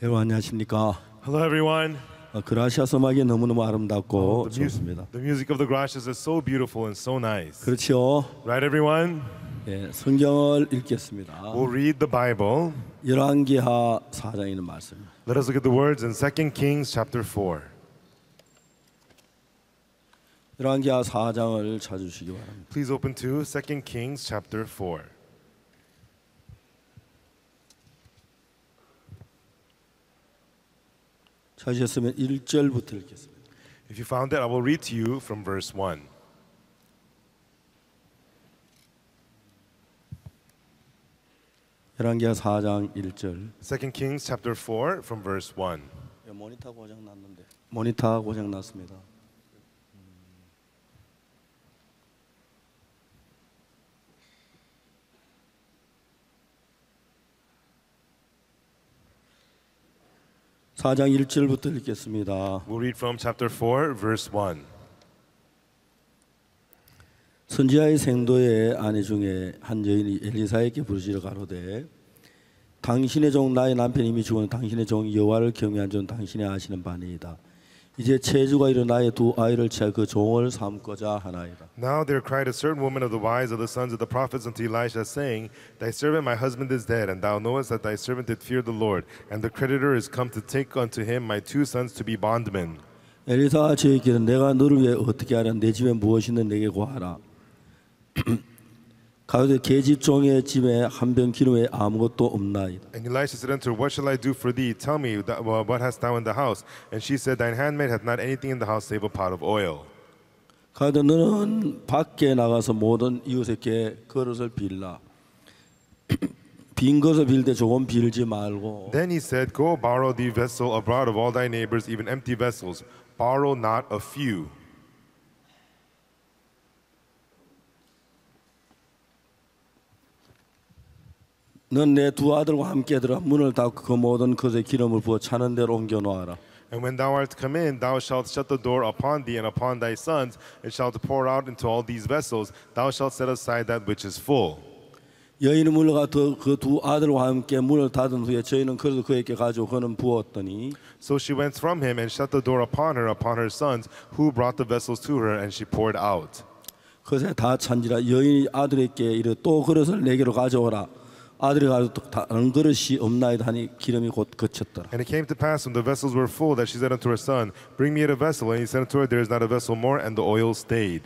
여러분 안녕하십니까? Hello, everyone. 그라시아스 음악이 너무너무 아름답고 좋습니다. The music of the Gracias is so beautiful and so nice. 그렇죠? Right, everyone? 예, 성경을 읽겠습니다. We'll read the Bible. 열왕기하 4장에 있는 말씀. Let us look at the words in 2 Kings chapter 4. 열왕기하 4장을 찾으시기 바랍니다. Please open to 2 Kings chapter 4. 찾으셨으면 1절부터 읽겠습니다. If you found it, I will read to you from verse 1. 열왕기하 4장 1절. 2 Kings chapter 4 from verse 1. 모니터 고장 났는데. 모니터 고장 났습니다. 사장 1절부터 읽겠습니다. We'll read from chapter 4 verse 1. 선지자의 생도의 아내 중에 한 여인이 엘리사에게 부르시러 가로되 당신의 종 나의 남편이 이미 죽은 당신의 종 여호와를 경외한 줄 당신이 아시는 바니이다. 이제 체주가 이르 나의 두 아이를 취하 그 종을 삼고자 하나이다. Now there cried a certain woman of the wives of the sons of the prophets unto Elisha, saying, Thy servant my husband is dead, and thou knowest that thy servant did fear the Lord, and the creditor is come to take unto him my two sons to be bondmen. 엘리사가 저에게 내가 너를 위해 어떻게 하랴 내 집에 무엇이 있는 내게 구하라. 가로되 계집 종의 집에 한 병 기름에 아무것도 없나이다. And Elisha said unto her, What shall I do for thee? Tell me, what hast thou in the house? And she said, Thine handmaid hath not anything in the house save a pot of oil. 가로되 너는 밖에 나가서 모든 이웃에게 그릇을 빌라. 빈 것을 빌되 조금 빌지 말고. Then he said, Go borrow thee vessel abroad of all thy neighbors, even empty vessels. Borrow not a few. 넌 내 두 아들과 함께 들어 문을 닫고 그 모든 것에 기름을 부어 차는 대로 옮겨 놓아라. And when thou art come in, thou shalt shut the door upon thee and upon thy sons, and shalt pour out into all these vessels. Thou shalt set aside that which is full. 여인은 물러가 그 두 아들과 함께 문을 닫은 후에 저희는 그릇을 그에게 가지고 그는 부었더니 So she went from him and shut the door upon her sons, who brought the vessels to her, and she poured out. 그것에 다 찬지라 여인이 아들에게 이르 또 그릇을 내게로 가져오라. 아들이 가서 다른 그릇이 없나이다 하니 기름이 곧 그쳤더라. And it came to pass when the vessels were full that she said unto her son, Bring me a vessel. And he said unto her, There is not a vessel more, and the oil stayed.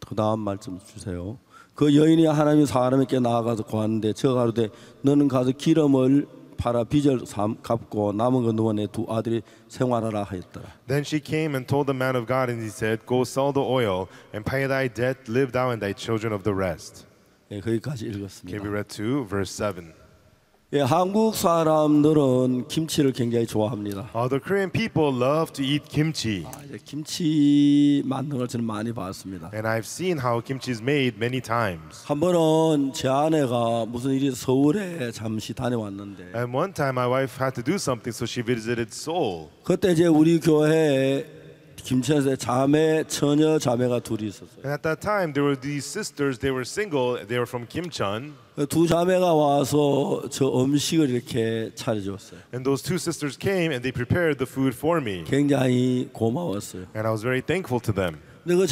그 다음 말씀 주세요. 그 여인이 하나님의 사람에게 나아가서 구하는데 저 가로되 너는 가서 기름을 팔아 빚을 갚고 남은 거 너와 내 두 아들이 생활하라 하였더라. Then she came and told the man of God, and he said, Go sell the oil and pay thy debt, live thou and thy children of the rest. 예, 거기까지 Okay, we 읽었습니다. read to verse 7. 예, 한국 사람들은 김치를 굉장히 좋아합니다. The Korean people love to eat kimchi. 이제 김치 만드는 걸 저는 많이 봤습니다. And I've seen how kimchi is made many times. 한 번은 제 아내가 무슨 일이 서울에 잠시 다녀왔는데 And one time my wife had to do something, so she visited Seoul. 그때 이제 우리 교회에 김천에서 처녀 자매가 둘이 있었어요. And at that time, there were these sisters, they were single, they were from Kimcheon. 두 자매가 와서 저 음식을 이렇게 차려줬어요. And those two sisters came and they prepared the food for me. 굉장히 고마웠어요. And I was very thankful to them. 근데 그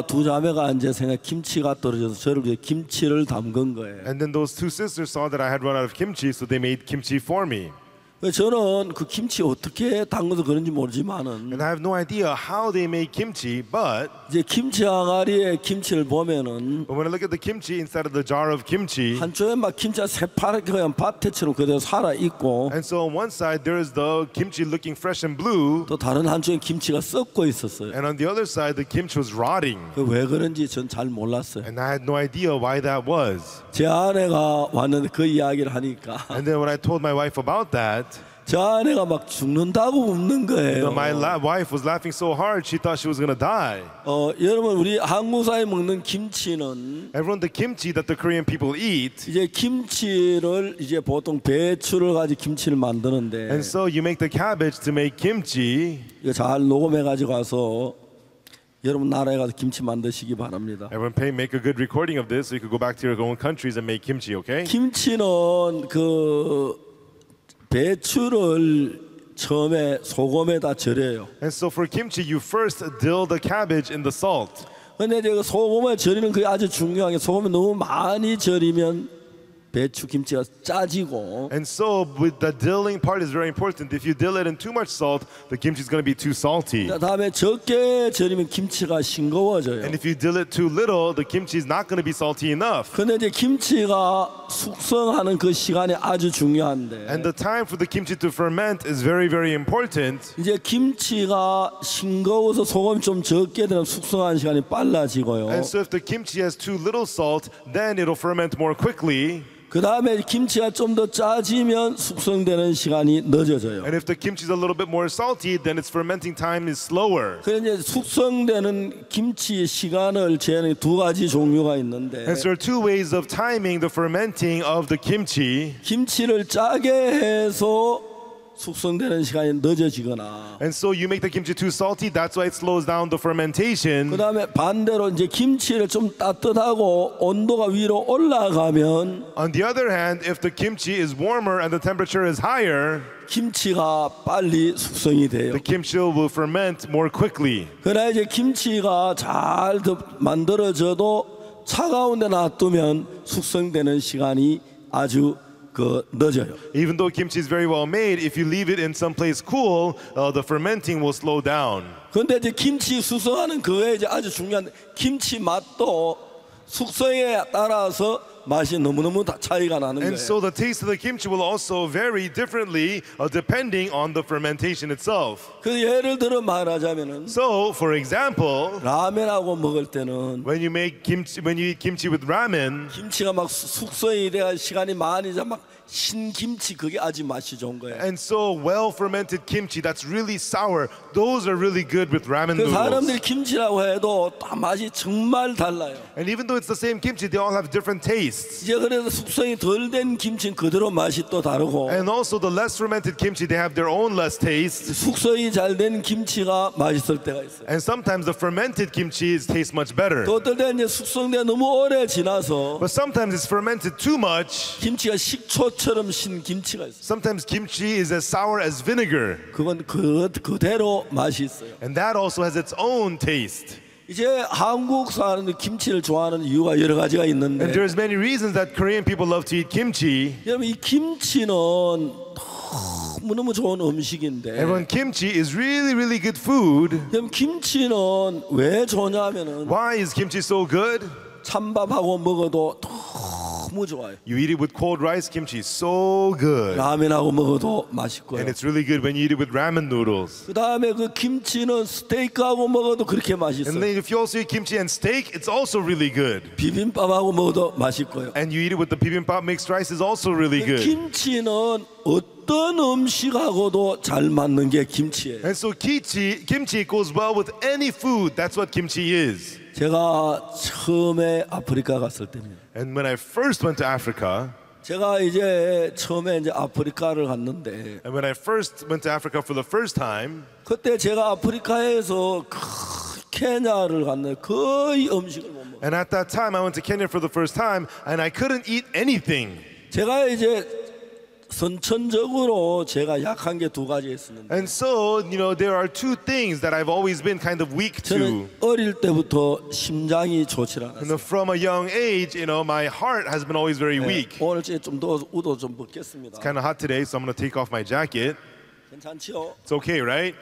두 자매가 이제 생각 김치가 떨어져서 저를 위해 김치를 담근 거예요. And then those two sisters saw that I had run out of kimchi, so they made kimchi for me. 저는 그 김치 어떻게 담궈서 그런지 모르지만은 And I have no idea how they make kimchi, but 이제 김치 항아리에 김치를 보면은 when I look at the kimchi inside of the jar of kimchi, 한쪽에 막 김치가 새파랗게 그냥 밭에처럼 그대로 살아 있고 and so on one side there is the kimchi looking fresh and blue, 또 다른 한쪽에 김치가 썩고 있었어요. and on the other side the kimchi was rotting. 왜 그런지 전 잘 몰랐어요. And I had no idea why that was. 제 아내가 왔는데 그 이야기를 하니까 And then when I told my wife about that, 제 아내가 막 죽는다고 웃는 거예요. my wife was laughing so hard she thought she was gonna die. 여러분 우리 한국 사회 먹는 김치는 Everyone, the kimchi that the Korean people eat, 이제 김치를 이제 보통 배추를 가지고 김치를 만드는데 and so you make the cabbage to make kimchi. 이거 잘 녹음해 가지고 가서 여러분 나라에 가서 김치 만드시기 바랍니다. Everyone make a good recording of this so you could go back to your own countries and make kimchi, okay? 김치는 그 배추를 처음에 소금에다 절여요. And so for kimchi, you first dill the cabbage in the salt. 근데 이제 그 소금을 절이는 그게 아주 중요한 게 소금을 너무 많이 절이면 배추 김치가 짜지고 And so with the dilling part is very important. If you dill it in too much salt, the kimchi is going to be too salty. 다음에 적게 절이면 김치가 싱거워져요. And if you dill it too little, the kimchi is not going to be salty enough. 근데 이제 김치가 숙성하는 그 시간이 아주 중요한데 And the time for the kimchi to ferment is very, very important. 이제 김치가 싱거워서 소금 좀 적게 되면 숙성하는 시간이 빨라지고요. And so if the kimchi has too little salt, then it'll ferment more quickly. 그 다음에 김치가 좀 더 짜지면 숙성되는 시간이 늦어져요. And if the kimchi is a little bit more salty, then its fermenting time is slower. 그래서 이제 숙성되는 김치 시간을 재는 두 가지 종류가 있는데 And so there are two ways of timing the fermenting of the kimchi. 김치를 짜게 해서 숙성되는 시간이 늦어지거나 And so you make the kimchi too salty, that's why it slows down the fermentation. 그 다음에 반대로 이제 김치를 좀 따뜻하고 온도가 위로 올라가면 On the other hand, if the kimchi is warmer and the temperature is higher, 김치가 빨리 숙성이 돼요. the kimchi will ferment more quickly. 그러나 이제 김치가 잘 만들어져도 차가운 데 놔두면 숙성되는 시간이 아주 늦어요. Even though kimchi is very well made, if you leave it in some place cool, the fermenting will slow down. 그런데 이제 김치 숙성하는 그에 이제 아주 중요한 김치 맛도 숙성에 따라서 맛이 너무너무 다 차이가 나는 거예요. And so the taste of the kimchi will also vary differently depending on the fermentation itself. 그 예를 들어 말하자면은 So, for example, 라면하고 먹을 때는 when you eat kimchi with ramen, 김치가 막 숙성이 돼야 시간이 많이 막 신김치 그게 아주 맛이 좋은 거예요. and so well fermented kimchi that's really sour, those are really good with ramen 그 사람들이 noodles. 김치라고 해도 다 맛이 정말 달라요. And even though it's the same kimchi, they all have different tastes. 이제 그래서 숙성이 덜 된 김치는 그대로 맛이 또 다르고 And also the less fermented kimchi, they have their own less taste. 숙성이 잘 된 김치가 맛있을 때가 있어요. And sometimes the fermented kimchi tastes much better. 또 어떨 때 이제 숙성돼 너무 오래 지나서 But sometimes it's fermented too much. 김치가 식초처럼 신 김치가 있어요. Sometimes kimchi is as sour as vinegar. 그건 그대로 맛이 있어요. And that also has its own taste. 이제 한국 사람들 김치를 좋아하는 이유가 여러 가지가 And 있는데 there's many reasons that Korean people love to eat kimchi. 여러분 이 김치는 너무너무 좋은 음식인데 Everyone, kimchi is really, really good food. 여러분 김치는 왜 좋냐면은 Why is kimchi so good? 찬밥하고 먹어도 너무 좋아요. You eat it with cold rice, kimchi is so good. 라면하고 먹어도 맛있고요. And it's really good when you eat it with ramen noodles. 그 다음에 그 김치는 스테이크하고 먹어도 그렇게 And 맛있어요. then if you also eat kimchi and steak, it's also really good. 비빔밥하고 먹어도 맛있고요. And you eat it with the bibimbap mixed rice is also really good. 김치는 어떤 음식하고도 잘 맞는 게 김치예요. And so kimchi goes well with any food. That's what kimchi is. 제가 처음에 아프리카 갔을 때입니다. And when I first went to Africa, 제가 이제 처음에 이제 아프리카를 갔는데 and when I first went to Africa for the first time, 그때 제가 아프리카에서 케냐를 갔는데 거의 음식을 못 먹어요. and at that time I went to Kenya for the first time, and I couldn't eat anything. 제가 이제 선천적으로 제가 약한 게 두 가지 있었는데 And so, there are two things that I've always been kind of weak to. 저는 어릴 때부터 심장이 좋지 And 않았어요. from a young age, my heart has been always very weak. 오늘 좀 더워서 우도 좀 벗겠습니다. Kind of hot today, so I'm going to take off my jacket. 괜찮지요? It's okay, right?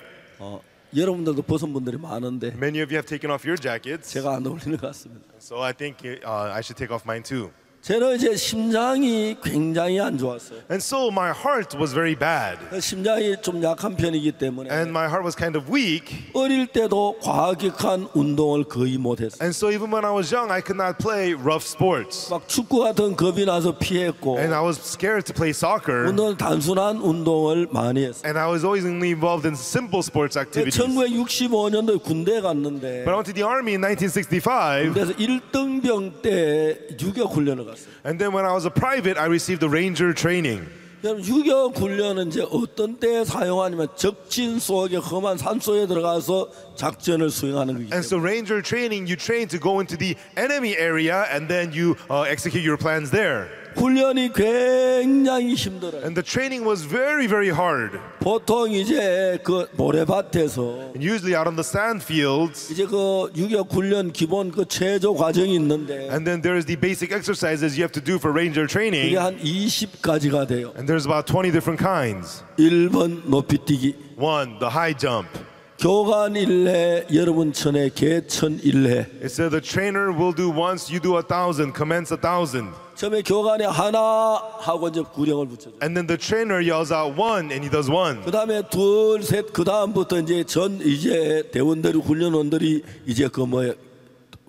여러분들도 벗은 분들이 많은데 Many of you have taken off your jackets, 제가 안 어울리는 것 같습니다. so I think I should take off mine too. 저는 이제 심장이 굉장히 안 좋았어요. And so my heart was very bad. 심장이 좀 약한 편이기 때문에 And my heart was kind of weak. 어릴 때도 과격한 운동을 거의 못했어요. And so even when I was young, I could not play rough sports. 막 축구 같은 겁이 나서 피했고 And I was scared to play soccer. 운동은 단순한 운동을 많이 했어요. And I was always only involved in simple sports activities. 1965년도에 군대 갔는데 But I went to the army in 1965. 그래서 1등병 때 유격 훈련을 갔어요. And then when I was a private, I received the ranger training. 여러분 유격 훈련은 이제 어떤 때에 사용하냐면 적진 속에 험한 산 속에 들어가서 작전을 수행하는 거기 And so 때문에 ranger training, you train to go into the enemy area and then you execute your plans there. 훈련이 굉장히 힘들어요. And the training was very, very hard. 보통 이제 그 모래밭에서 And usually out on the sand fields, 이제 그 유격 훈련 기본 그 체조 과정이 있는데 and then there's the basic exercises you have to do for ranger 그게 training. 한 20가지가 돼요. And there's about 20 different kinds. 1번 높이뛰기, 1, the high jump. 교관 1회, 여러분 1000회, 개천 1회. It said the trainer will do once, you do 1,000, commence 1,000. 처음에 교관이 하나 하고 이제 구령을 붙여줘. And then the trainer yells out 1 and he does 1. 그 다음에 둘, 셋, 그 다음부터 이제 대원들이 훈련원들이 이제 그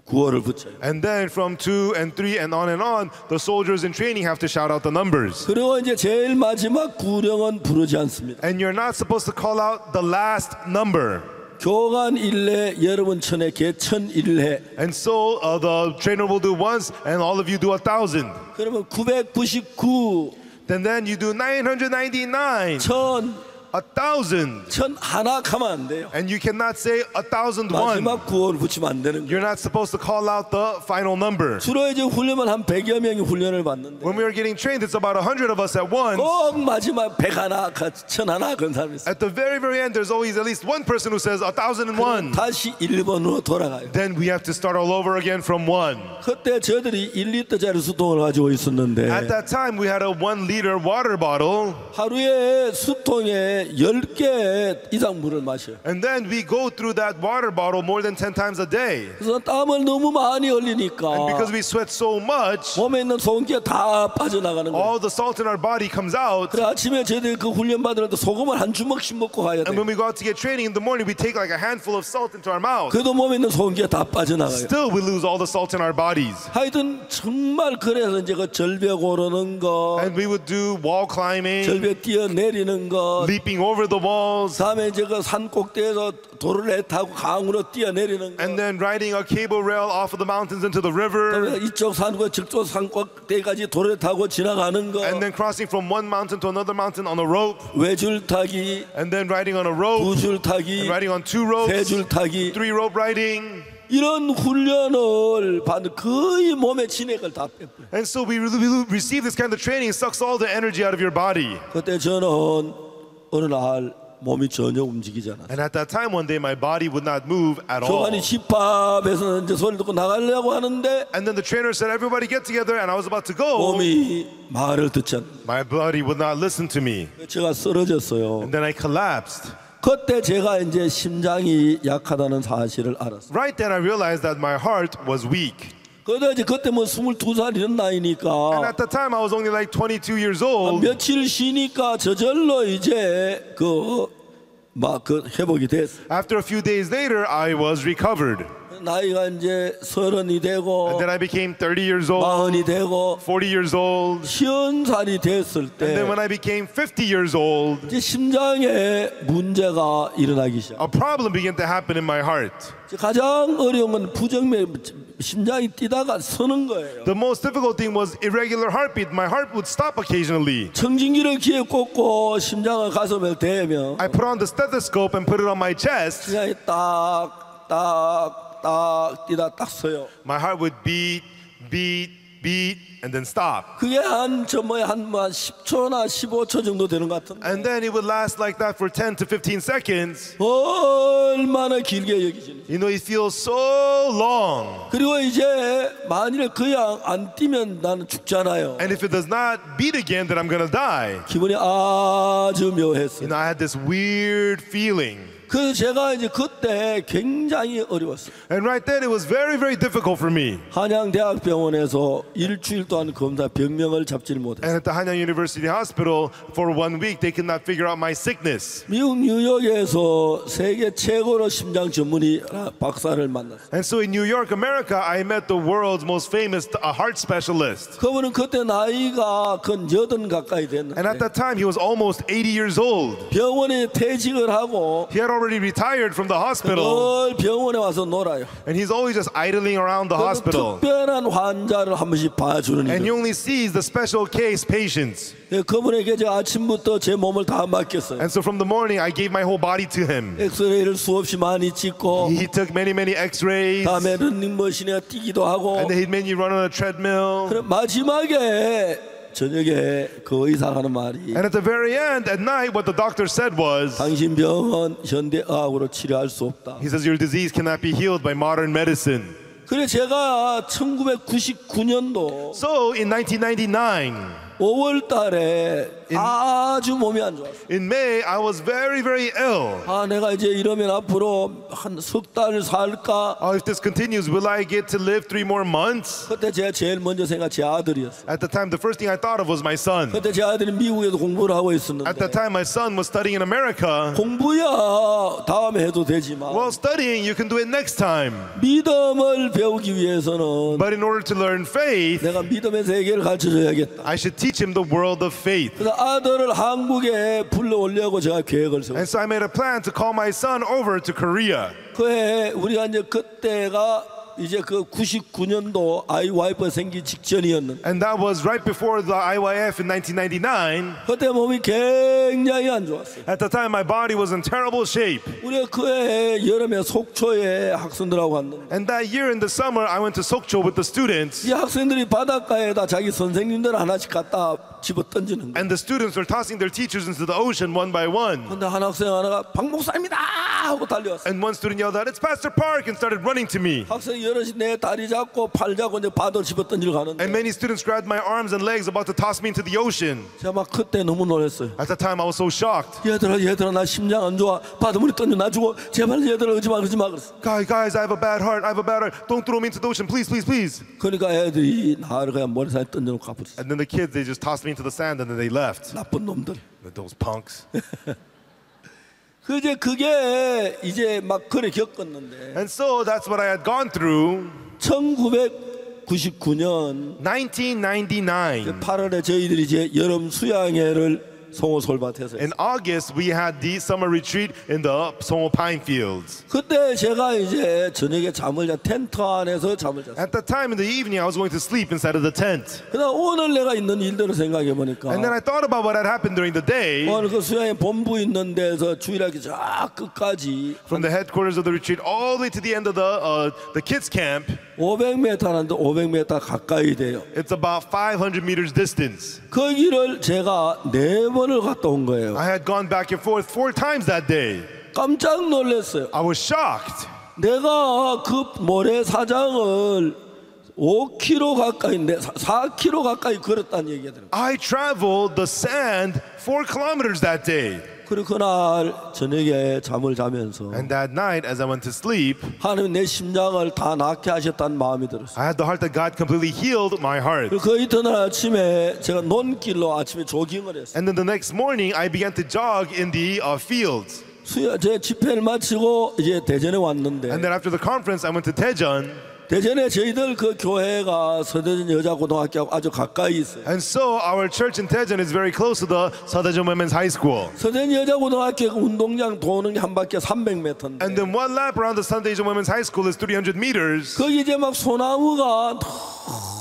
구호를 붙여요. And then from 2 and 3 and on, the soldiers in training have to shout out the numbers. 그리고 이제 제일 마지막 구령은 부르지 않습니다. And you're not supposed to call out the last number. 교관 1회, 여러분 1000회, 개천 1회. And so the trainer will do once and all of you do 1,000. 그러면 999, Then you do 999, 1000, 1,000. 1000 하나 가면 안 돼요. And you cannot say 1,001. 마지막 구호를 붙이면 안 되는 거예요. You're not supposed to call out the final number. 주로 이제 훈련은 한 100여 명이 훈련을 받는데 When we are getting trained, it's about 100 of us at once. 꼭 마지막 100 하나, 1000 하나 그런 사람이 있어요. At the very, very end, there's always at least one person who says 1,001. 다시 1번으로 돌아가요. Then we have to start all over again from 1. 그때 저들이 1리터짜리 수통을 가지고 있었는데 At that time, we had a 1-liter water bottle. 하루에 수통에 10개 이상 물을 마셔요. And then we go through that water bottle more than 10 times a day. 그래서 땀을 너무 많이 흘리니까 And because we sweat so much, 몸에 있는 소금기가 다 빠져나가는 거예요. all the salt in our body comes out. 그래 아침에 저희들 그 훈련 받을 때 소금을 한 주먹씩 먹고 가야 And 돼요. when we go out to get training in the morning, we take like a handful of salt into our mouth. 그래도 몸에 있는 소금기가 다 빠져나가요. Still, we lose all the salt in our bodies. 하여튼 정말 그래서 이제 그 절벽 오르는 거, And we would do wall climbing, 절벽 뛰어내리는 거, leaping over the walls, 다음에 이제 그 산 꼭대기에서 도로를 타고 강으로 뛰어내리는 거, and then riding a cable rail off of the mountains into the river, 그다음에 이쪽 산과 저쪽 산 꼭대기까지 도로를 타고 지나가는 거, and then crossing from one mountain to another mountain on a rope, 외줄 타기, and then riding on a rope, 두줄 and 타기, riding on 2 ropes, 세줄 타기, 3 rope riding. 이런 훈련을 받는 거의 몸의 진액을 다 뺐고요. And so we receive this kind of training, it sucks all the energy out of your body. 그때 저는 어느 날 몸이 전혀 움직이지 않았어요. And at that time, one day, my body would not move at all. 교관이 집합에서 이제 소리 듣고 나가려고 하는데 And then the trainer said, everybody get together, and I was about to go. 몸이 말을 듣지 않는 My body would not listen to me. 거예요. 제가 쓰러졌어요. And then I collapsed. 그때 제가 이제 심장이 약하다는 사실을 알았어요. Right then, I realized that my heart was weak. 그때 뭐 22살 이런 And 나이니까 at the time, I was only like 22 years old. 며칠 쉬니까 저절로 이제 그 회복이 됐어요. After a few days later, I was recovered. 나이가 이제 30이 되고 And then I became 30 years old, 40이 되고 40 years old. 50살이 됐을 And then 때 when I became 50 years old, 이제 심장에 문제가 일어나기 시작. a problem began to happen in my heart. 가장 어려운 건 심장이 뛰다가 서는 거예요. The most difficult thing was irregular heartbeat. My heart would stop occasionally. 청진기를 귀에 꽂고 심장을 가슴에 대면 I put on the stethoscope and put it on my chest. 심장이 딱딱 뛰다 딱 서요. My heart would beat, beat, beat, and then stop. 그게 한 10초나 15초 정도 되는 것 같은데 And then it would last like that for 10 to 15 seconds. 얼마나 길게 여기지는. You know, it feels so long. 그리고 이제 만일에 그냥 안 뛰면 나는 죽잖아요. And if it does not beat again, then I'm gonna die. 기분이 아주 You 묘했어요. know, I had this weird feeling. 그래서 제가 이제 그때 굉장히 어려웠어요. And right then, it was very, very difficult for me. 한양대학병원에서 일주일 동안 검사 병명을 잡지를 못했어요. And at the Hanyang University Hospital, for 1 week, they could not figure out my sickness. 미국 뉴욕에서 세계 최고로 심장 전문의 박사를 만났어요. And so in New York, America, I met the world's most famous heart specialist. 그분은 그때 나이가 근 80 가까이 And 됐는데 at that time, he was almost 80 years old. 병원에 퇴직을 하고 He had already retired from the hospital, 늘 병원에 와서 놀아요. and he's always just idling around the 그래서 hospital. 특별한 환자를 한 번씩 봐주는 And he 일. only sees the special case patients. 그분에게 제가 아침부터 제 몸을 다 맡겼어요. And so from the morning, I gave my whole body to him. 엑스레이를 수없이 많이 찍고 He took many x-rays, 다음에 런닝머신에 뛰기도 하고 and then he'd make me run on a treadmill. 그래 마지막에 저녁에 그 의사가 하는 말이 And at the very end, at night, what the doctor said was, 당신 병은 현대의학으로 치료할 수 없다. he says, your disease cannot be healed by modern medicine. 그래 제가 1999년도 So in 1999, 5월 달에 아주 몸이 안 좋았어요. in May, I was very, very ill. 아 내가 이제 이러면 앞으로 한 석 달 살까? If this continues, will I get to live 3 more months? 그때 제가 제일 먼저 생각 제 아들이었어요. At the time, the first thing I thought of was my son. 그때 제 아들이 미국에서 공부를 하고 At 있었는데 that time, my son was studying in America. 공부야 다음에 해도 되지만 Well, studying, you can do it next time. 믿음을 배우기 위해서는 But in order to learn faith, 내가 믿음의 세계를 가르쳐줘야겠다. I should teach him the world of faith. 그래서 아들을 한국에 불러오려고 제가 계획을 세웠어요. And so I made a plan to call my son over to Korea. 그해 우리가 이제 그때가 이제 그 99년도 아이 와이프가 생기 직전이었는데 And that was right before the IYF in 1999. 그때 몸이 굉장히 안 좋았어요. At the time, my body was in terrible shape. 우리가 그해 여름에 속초에 학생들하고 왔는데 And that year in the summer, I went to Sokcho with the students. 이 학생들이 바닷가에다 자기 선생님들 하나씩 갖다 집어 던지는 거예요. And the students were tossing their teachers into the ocean one by one. 근데 한 학생 하나가 박 목사입니다 하고 달려왔어요. And one student yelled out, "It's Pastor Park," and started running to me. 학생이 여럿이 내 다리 잡고 팔 잡고 이제 바다로 집어 던지러 가는데 And many students grabbed my arms and legs about to toss me into the ocean. 제가 막 그때 너무 놀랐어요. At the time, I was so shocked. 얘들아 나 심장 안 좋아. 바닷물에 던져 나 죽어. 제발 얘들아 그러지 마 그랬어. Guys, I have a bad heart. I have a bad heart. Don't throw me into the ocean, please, please, please. 그러니까 애들이 나를 그냥 머리살에 던져놓고 가버렸어. And then the kids, they just tossed me into the sand and then they left. 나쁜 놈들. Those punks. 그게 이제 막 그래 겪었는데 And so that's what I had gone through. 1999년 1999. 8월에 저희들이 이제 여름 수양회를 송호 솔밭에서 In August, we had the summer retreat in the Songo Pine Fields. 그때 제가 이제 저녁에 잠을 자 텐트 안에서 잠을 잤어요. At that time in the evening, I was going to sleep inside of the tent. 그다음 오늘 내가 있는 일들을 생각해 보니까 And then I thought about what had happened during the day. 오늘 그 수양회 본부 있는 데서 주일학교 저 끝까지 From the headquarters of the retreat all the way to the end of the kids camp. 500m 하는데 500m 가까이 돼요. It's about 500 meters distance. 그 길을 제가 4번을 갔다 온 거예요. I had gone back and forth 4 times that day. 깜짝 놀랐어요. I was shocked. 내가 그 모래사장을 5km 가까이 4km 가까이 걸었다는 얘기가 들어요. I traveled the sand 4 kilometers that day. 그리고 그날 저녁에 잠을 자면서 And that night, as I went to sleep, 하나님 내 심장을 다 낫게 하셨다는 마음이 들었어요. I had the heart that God completely healed my heart. 그리고 그 이튿날 아침에 제가 논길로 아침에 조깅을 했어요. And then the next morning, I began to jog in the fields. 제 집회를 마치고 이제 대전에 왔는데 And then after the conference, I went to Daejeon. 대전에 저희들 그 교회가 서대전 여자고등학교하고 아주 가까이 있어요. And so our church in Daejeon is very close to the Seodaejeon Women's High School. 서대전 여자고등학교 운동장 도는 게 한 바퀴 300m인데 And then one lap around the Seodaejeon Women's High School is 300 meters. 거기 이제 막 소나무가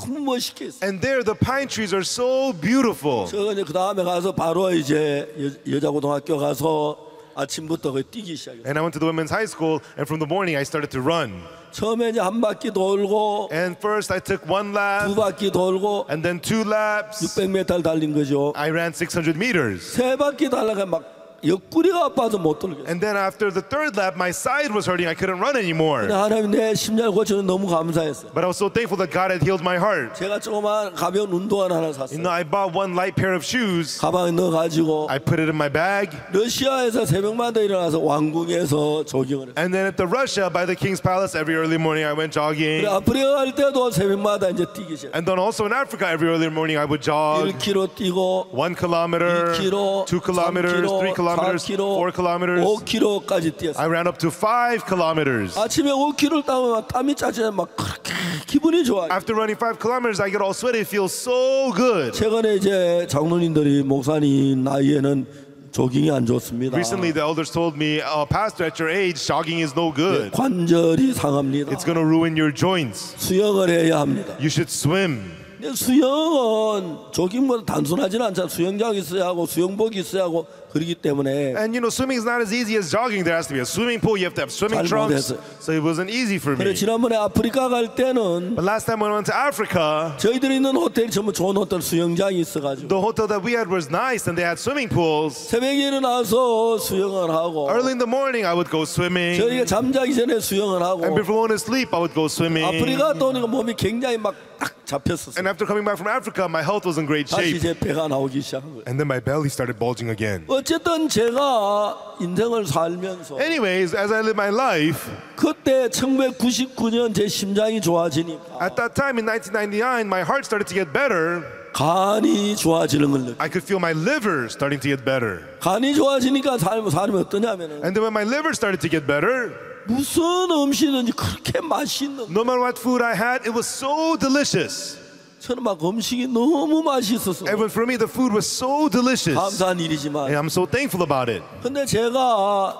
너무 멋있게 있어요. And there the pine trees are so beautiful. 저 이제 그 다음에 가서 바로 이제 여자고등학교 가서 아침부터 거기 뛰기 시작했어요. And I went to the women's high school, and from the morning I started to run. 처음에 이제 한 바퀴 돌고 And first I took 1 두 lap, 바퀴 돌고 and then 2 laps. 600m 달린 거죠. I ran 600 meters. 세 바퀴 달라가 막 옆구리가 아파서 못 돌겠어요. And then after the 3rd lap, my side was hurting. I couldn't run anymore. 하나님 내 심장을 고쳐서 너무 감사했어요. But I was so thankful that God had healed my heart. 제가 조그만 가벼운 운동화 하나 샀어요. I bought 1 light pair of shoes. 가방에 넣어가지고 I put it in my bag. 러시아에서 새벽마다 일어나서 왕궁에서 조깅을 했어요. And then at the Russia, by the King's Palace, every early morning I went jogging. 아프리카 갈 때도 새벽마다 이제 뛰기 시작. And then also in Africa, every early morning I would jog. 1km 뛰고 1 kilometer, 2km, 2 kilometers, 3 kilometers, 4 kilometers. 5km까지 뛰었어요. I ran up to 5 kilometers. 아침에 5km를 따면 땀이 짜져 막 그렇게 기분이 좋아요. After running 5 kilometers, I get all sweaty. It feels so good. 최근에 이제 장로님들이 목사님 나이에는 조깅이 안 좋습니다. Recently, the elders told me, Pastor, at your age, jogging is no good. 관절이 상합니다. It's going to ruin your joints. 수영을 해야 합니다. You should swim. 수영은 조깅보다 단순하지는 않잖아요. 수영장 있어야 하고 수영복이 있어야 하고 그렇기 때문에 And you know, swimming is not as easy as jogging. There has to be a swimming pool. You have to have swimming 잘 trunks. 못했어요. So it wasn't easy for 그래 me. 지난번에 아프리카 갈 때는 But last time when I went to Africa, 저희들이 있는 호텔이 전부 좋은 호텔 수영장이 있어가지고 the hotel that we had was nice and they had swimming pools. 새벽에 일어나서 수영을 하고 Early in the morning, I would go swimming. 저희가 잠자기 전에 수영을 And 하고 before going to sleep, I would go swimming. 아프리카 또 오니까 몸이 굉장히 막 딱 잡혔었어요. And after coming back from Africa, my health was in great 다시 shape. 제 배가 나오기 시작한 거예요. And then my belly started bulging again. 어쨌든 제가 인생을 살면서 Anyways, as I live my life, 그때 1999년 제 심장이 좋아지니까 at that time in 1999, my heart started to get better. 간이 좋아지는 걸 느껴요. I could feel my liver starting to get better. 간이 좋아지니까 사람이 어떠냐면은 And then when my liver started to get better, 무슨 음식이든지 그렇게 맛있는 no matter what food I had, it was so delicious. 저는 막 음식이 너무 맛있었어요. And for me, the food was so delicious. 감사한 일이지만 And I'm so thankful about it. 근데 제가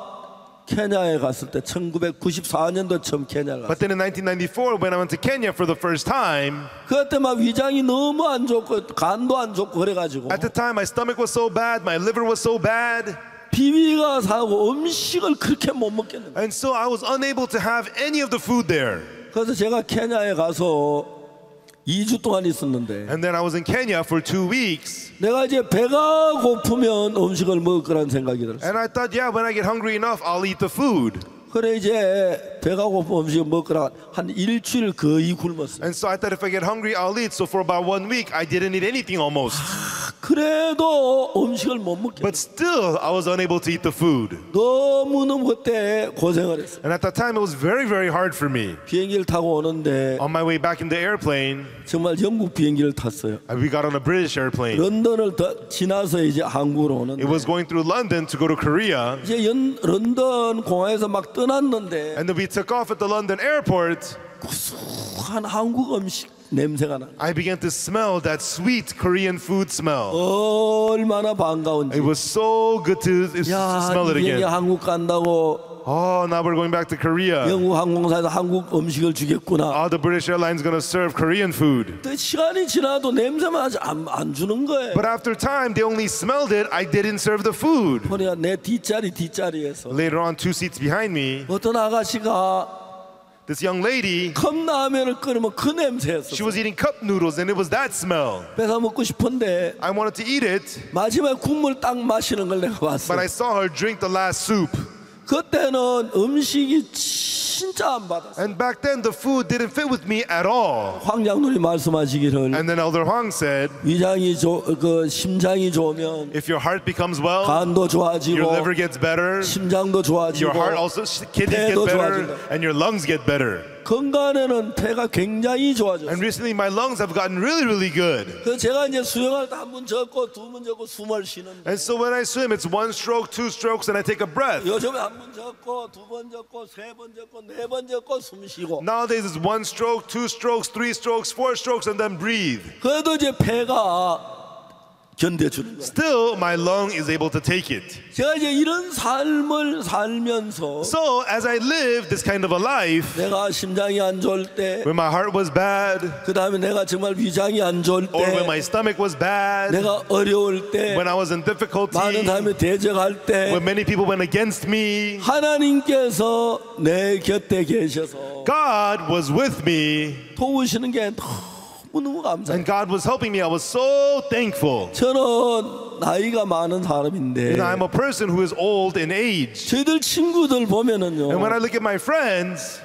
케냐에 갔을 때 1994년도 처음 케냐를 But 갔어요. then in 1994, when I went to Kenya for the first time, 그때 막 위장이 너무 안 좋고 간도 안 좋고 그래가지고 at the time my stomach was so bad, my liver was so bad. 비위가 사고 음식을 그렇게 못 먹겠는 거예요. And so I was unable to have any of the food there. 그래서 제가 케냐에 가서 2주 동안 있었는데 And then I was in Kenya for 2 weeks. 내가 이제 배가 고프면 음식을 먹을 거라는 생각이 들었어요. And I thought, yeah, when I get hungry enough, I'll eat the food. 그래 이제 배가 고프면 음식을 먹을 거라 한 일주일 거의 굶었어요. And so I thought if I get hungry, I'll eat. So for about 1 week, I didn't eat anything almost. 그래도 음식을 못 먹겠어요. But still, I was unable to eat the food. 너무너무 그때 고생을 했어요. And at that time, it was very, very hard for me. 비행기를 타고 오는데 On my way back in the airplane, 정말 영국 비행기를 탔어요. we got on a British airplane. 런던을 더 지나서 이제 한국으로 오는데 It was going through London to go to Korea. 이제 런던 공항에서 막 떠났는데 And then we took off at the London airport. 구수한 한국 음식 냄새가 나. I began to smell that sweet Korean food smell. 얼마나 반가운지. It was so good to 야, smell it 비행기 again. 한국 간다고 Oh, now we're going back to Korea. 영국 항공사에서 한국 음식을 주겠구나. Oh, the British Airlines going to serve Korean food. 근데 시간이 지나도 냄새만 아직 안 주는 거예요. But after time, they only smelled it. I didn't serve the food. 그러니까 내 뒷자리에서 Later on, 2 seats behind me, 어떤 아가씨가 this young lady, 컵라면을 끓이면 그 she 냄새였어. was eating cup noodles, and it was that smell. 뺏어 먹고 싶은데 I wanted to eat it, 마지막에 국물 딱 마시는 걸 내가 봤어. but I saw her drink the last soup. 그때는 음식이 진짜 안 받았어. And back then, the food didn't fit with me at all. 황장군이 말씀하시기를 And then Elder Hong said, 위장이 심장이 좋으면 if your heart becomes well, 간도 your 좋아지고 liver gets better, 심장도 좋아지고 your heart also, kidneys get 배도 better, 좋아진다. and your lungs get better. 건강에는 폐가 굉장히 좋아졌어요. And recently, my lungs have gotten really, really good. 그래서 제가 이제 수영할 때 한 번 젖고 두 번 젖고 숨을 쉬는데 And so when I swim, it's 1 stroke, 2 strokes, and I take a breath. 요즘에 한 번 젖고 두 번 젖고 세 번 젖고 네 번 젖고 숨 쉬고 Nowadays, it's 1 stroke, 2 strokes, 3 strokes, 4 strokes, and then breathe. 그래도 이제 폐가 견뎌주는 거예요. Still, my lung is able to take it. 제가 이제 이런 삶을 살면서 So as I live this kind of a life, 내가 심장이 안 좋을 때 when my heart was bad, 그 다음에 내가 정말 위장이 안 좋을 or when 때 my stomach was bad, 내가 어려울 때 when I was in difficulty, 많은 사람이 대적할 때 when many people went against me, 하나님께서 내 곁에 계셔서 God was with me, 도우시는 게 너무 감사해요. and God was helping me. I was so thankful. 저는 나이가 많은 사람인데 And I'm a person who is old in age. 저희들 친구들 보면은요 And when I look at my friends,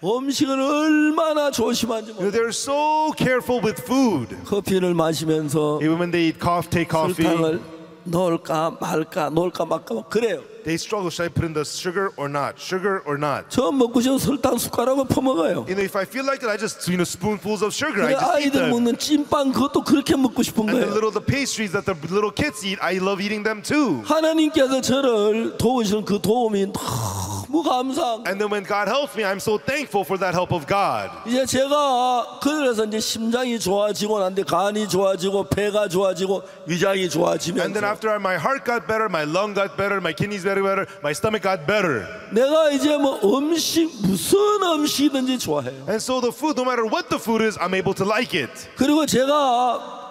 음식을 얼마나 조심한지 몰라요. they're so careful with food. 커피를 마시면서 Even when they take coffee, 설탕을 넣을까 말까 막 그래요. they struggle. Should I put in the sugar or not? Sugar or not? 저 먹고 싶으면 설탕 숟가락을 퍼먹어요. You know, if I feel like it, I just spoonfuls of sugar. 그래 I just eat 아이들 them. 먹는 찐빵 그것도 그렇게 먹고 싶은 And 거예요. the pastries that the little kids eat, I love eating them too. 하나님께서 저를 도우시는 그 도움이 너무 너무 감사한 거예요. And then when God helps me, I'm so thankful for that help of God. 이제 제가 그래서 이제 심장이 좋아지고 난데 간이 좋아지고 배가 좋아지고 위장이 And then 좋아지면서 after my heart got better, my lung got better, my kidneys got better, my stomach got better. 내가 이제 뭐 무슨 음식이든지 좋아해요. And so the food, no matter what the food is, I'm able to like it. 그리고 제가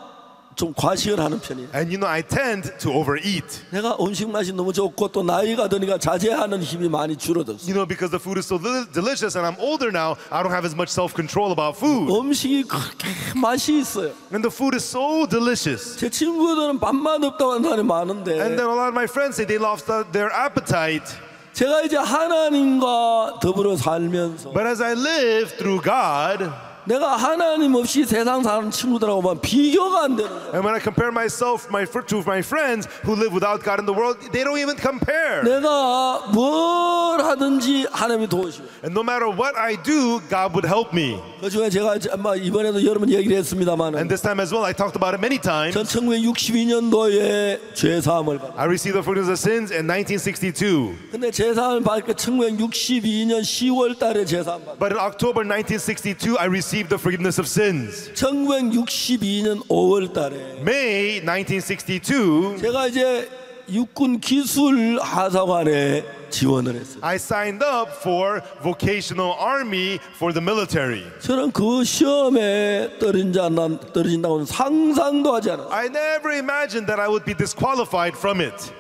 좀 과식을 하는 편이에요. And you know, I tend to overeat. 내가 음식 맛이 너무 좋고 또 나이가 드니까 자제하는 힘이 많이 줄어들었어요. You know, because the food is so delicious and I'm older now, I don't have as much self-control about food. 음식이 그렇게 맛이 있어요. And the food is so delicious. 제 친구들은 밥맛 없다고 하는 사람이 많은데 And then a lot of my friends say they lost their appetite. 제가 이제 하나님과 더불어 살면서 But as I live through God, 내가 하나님 없이 세상 사는 친구들하고만 비교가 안 되는 거예요. and when I compare myself to my friends who live without God in the world, they don't even compare. 내가 뭘 하든지 하나님이 도우시고 And no matter what I do, God would help me. 그중에 제가 아마 이번에도 여러 번 얘기를 했습니다만 And this time as well, I talked about it many times. 전 1962년도에 죄사함을 받았어요. I received the forgiveness of sins in 1962. 근데 죄사함을 받을 때 1962년 10월 달에 죄사함 받았어요. But in October 1962, I received the forgiveness of sins. 1962년 5월 달에 May 1962, 제가 이제 육군 기술 하사관에 지원을 했어요. I signed up for vocational army for the military. 저는 그 시험에 떨어진다고는 상상도 하지 않았어요. I never imagined that I would be disqualified from it.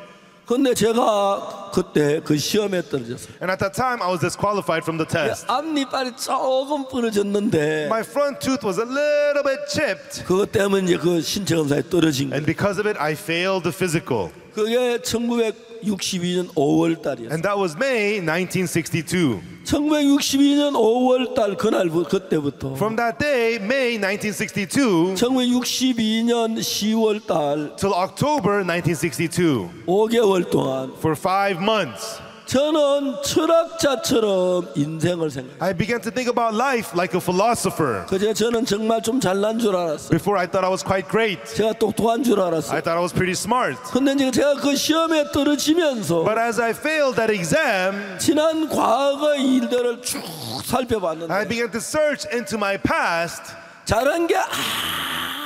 근데 제가 그때 그 시험에 떨어졌어요. And at that time, I was disqualified from the test. 앞니빨이 조금 부러졌는데 My front tooth was a little bit chipped. 그것 때문에 이제 그 신체 검사에 떨어진 거예요. And because of it, I failed the physical. 그게 1962년 5월 달이었어요. And that was May 1962. 1962년 5월 달 그때부터 From that day, May 1962, 1962년 10월 달 till October 1962, 5개월 동안 for 5 months, 저는 철학자처럼 인생을 생각해요. I began to think about life like a philosopher. 그제 저는 정말 좀 잘난 줄 알았어요. Before I thought I was quite great. 제가 똑똑한 줄 I 알았어요. thought I was pretty smart. 근데 이제 제가 그 시험에 떨어지면서 But as I failed that exam, 지난 과거의 일들을 쭉 I 살펴봤는데 began to search into my past, 잘한 게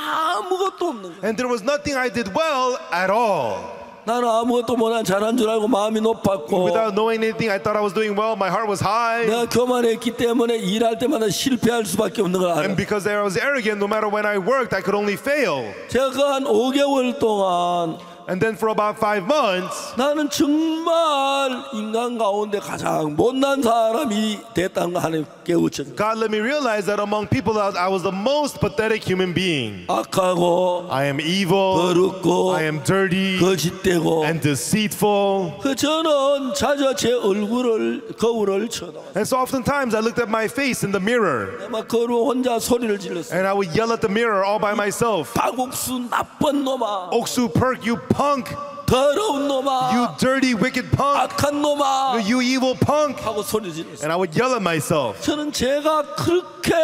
아무것도 없는 거예요. and there was nothing I did well at all. 나는 아무것도 못한 잘한 줄 알고 마음이 높았고 Without knowing anything, I thought I was doing well. My heart was high. 내가 교만했기 때문에 일할 때마다 실패할 수밖에 없는 걸 알아요. And because I was arrogant, no matter when I worked, I could only fail. 제가 그 한 5개월 동안 And then for about 5 months, 나는 정말 인간 가운데 가장 못난 사람이 됐다는 거 하나님 깨우쳤어요. God let me realize that among people, I was the most pathetic human being. 악하고 I am evil, 더럽고 I am dirty, 거짓되고 and deceitful. 그 저는 자주 제 거울을 쳐다. And so oftentimes I looked at my face in the mirror, 막 거울 혼자 소리를 질렀어요. and I would yell at the mirror all by myself. 박옥수 나쁜 놈아, Oksu Perk, you punk! 더러운 You 놈아, dirty, wicked punk! 악한 놈아 You evil punk! 하고 소리 질렀어요. And I would yell at myself. 저는 제가 그렇게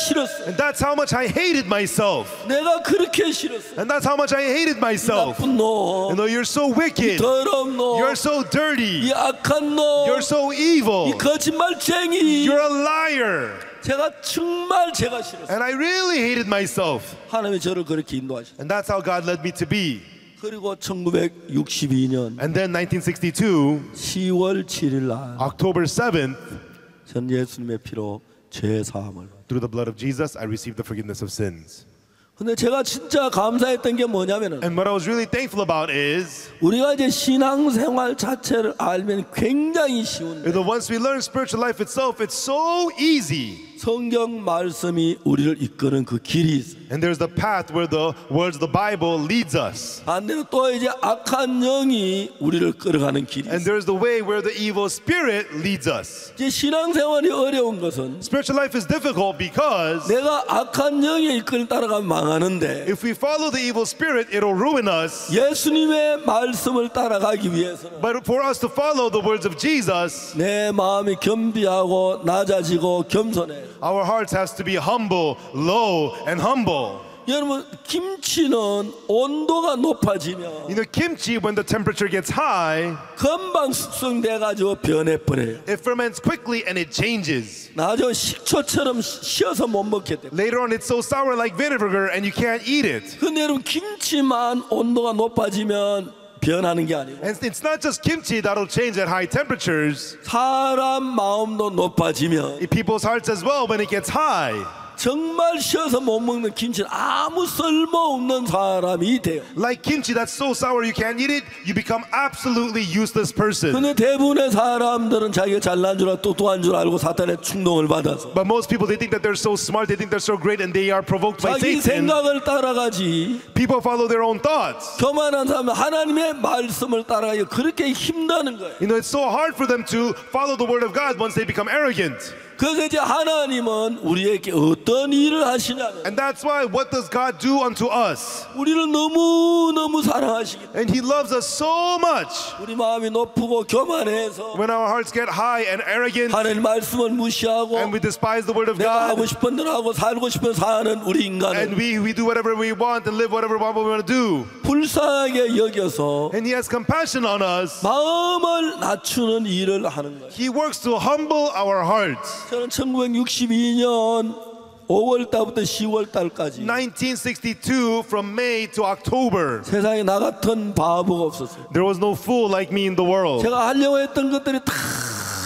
싫었어요. And that's how much I hated myself. 내가 그렇게 싫었어요. And that's how much I hated myself. 나쁜 놈, You know, you're so wicked. 더러운 놈, You're so dirty. 이 악한 놈, You're so evil. 이 거짓말쟁이. You're a liar. 제가 정말 제가 싫었어요. And I really hated myself. 하나님이 저를 그렇게 인도하셨어요. And that's how God led me to be. 그리고 1962년 And then 1962, 10월 7일 날 October 7th, 전 예수님의 피로 죄 사함을. through the blood of Jesus, I received the forgiveness of sins. 근데 제가 진짜 감사했던 게 뭐냐면은 And what I was really thankful about is 우리가 이제 신앙생활 자체를 알면 굉장히 쉬운데 that once we learn spiritual life itself, it's so easy. 성경 말씀이 우리를 이끄는 그 길이 있어요. And there's the path where the words of the Bible leads us. 반대로 또 이제 악한 영이 우리를 끌어가는 길이 And 있어요. there's the way where the evil spirit leads us. 이제 신앙생활이 어려운 것은 Spiritual life is difficult because 내가 악한 영의 이끌을 따라가면 망하는데 if we follow the evil spirit, it'll ruin us. 예수님의 말씀을 따라가기 위해서는 But for us to follow the words of Jesus, 내 마음이 겸비하고 낮아지고 겸손해. our hearts has to be humble, low, and humble. 여러분 김치는 온도가 높아지면 You know, kimchi, when the temperature gets high, 금방 숙성돼 가지고 변해버려요. it ferments quickly and it changes. 나중에 식초처럼 씌어서 못 먹게 돼. Later on, it's so sour like vinegar and you can't eat it. 근데 여러분 김치만 온도가 높아지면 변하는 게 아니고 And it's not just kimchi that'll change at high temperatures. 사람 마음도 높아지면 In people's hearts as well, when it gets high. 정말 씌어서 못 먹는 김치는 아무 쓸모없는 사람이 돼요. Like kimchi that's so sour you can't eat it, you become absolutely useless person. 근데 대부분의 사람들은 자기가 잘난 줄 알고 똑똑한 줄 알고 사탄의 충동을 받아서 But most people, they think that they're so smart, they think they're so great, and they are provoked by 자기 Satan. 생각을 따라가지. People follow their own thoughts. 교만한 사람은 하나님의 말씀을 따라가기 그렇게 힘드는 거예요. You know, it's so hard for them to follow the word of God once they become arrogant. 그래서 이제 하나님은 우리에게 어떤 일을 하시냐면 And that's why, what does God do unto us? 우리를 너무너무 사랑하시기 때문에 And He loves us so much. 우리 마음이 높고 교만해서 When our hearts get high and arrogant, 하나님 말씀을 무시하고 and we despise the word of 내가 하고 God, 싶은 대로 하고 살고 싶은 사는 우리 and 인간은 we do whatever we want and live whatever we want to do. 불쌍하게 여겨서 And He has compassion on us. 마음을 낮추는 일을 하는 거예요. He works to humble our hearts. 저는 1962년 5월 달부터 10월 달까지 1962, from May to October, 세상에 나 같은 바보가 없었어요. there was no fool like me in the world. 제가 하려고 했던 것들이 다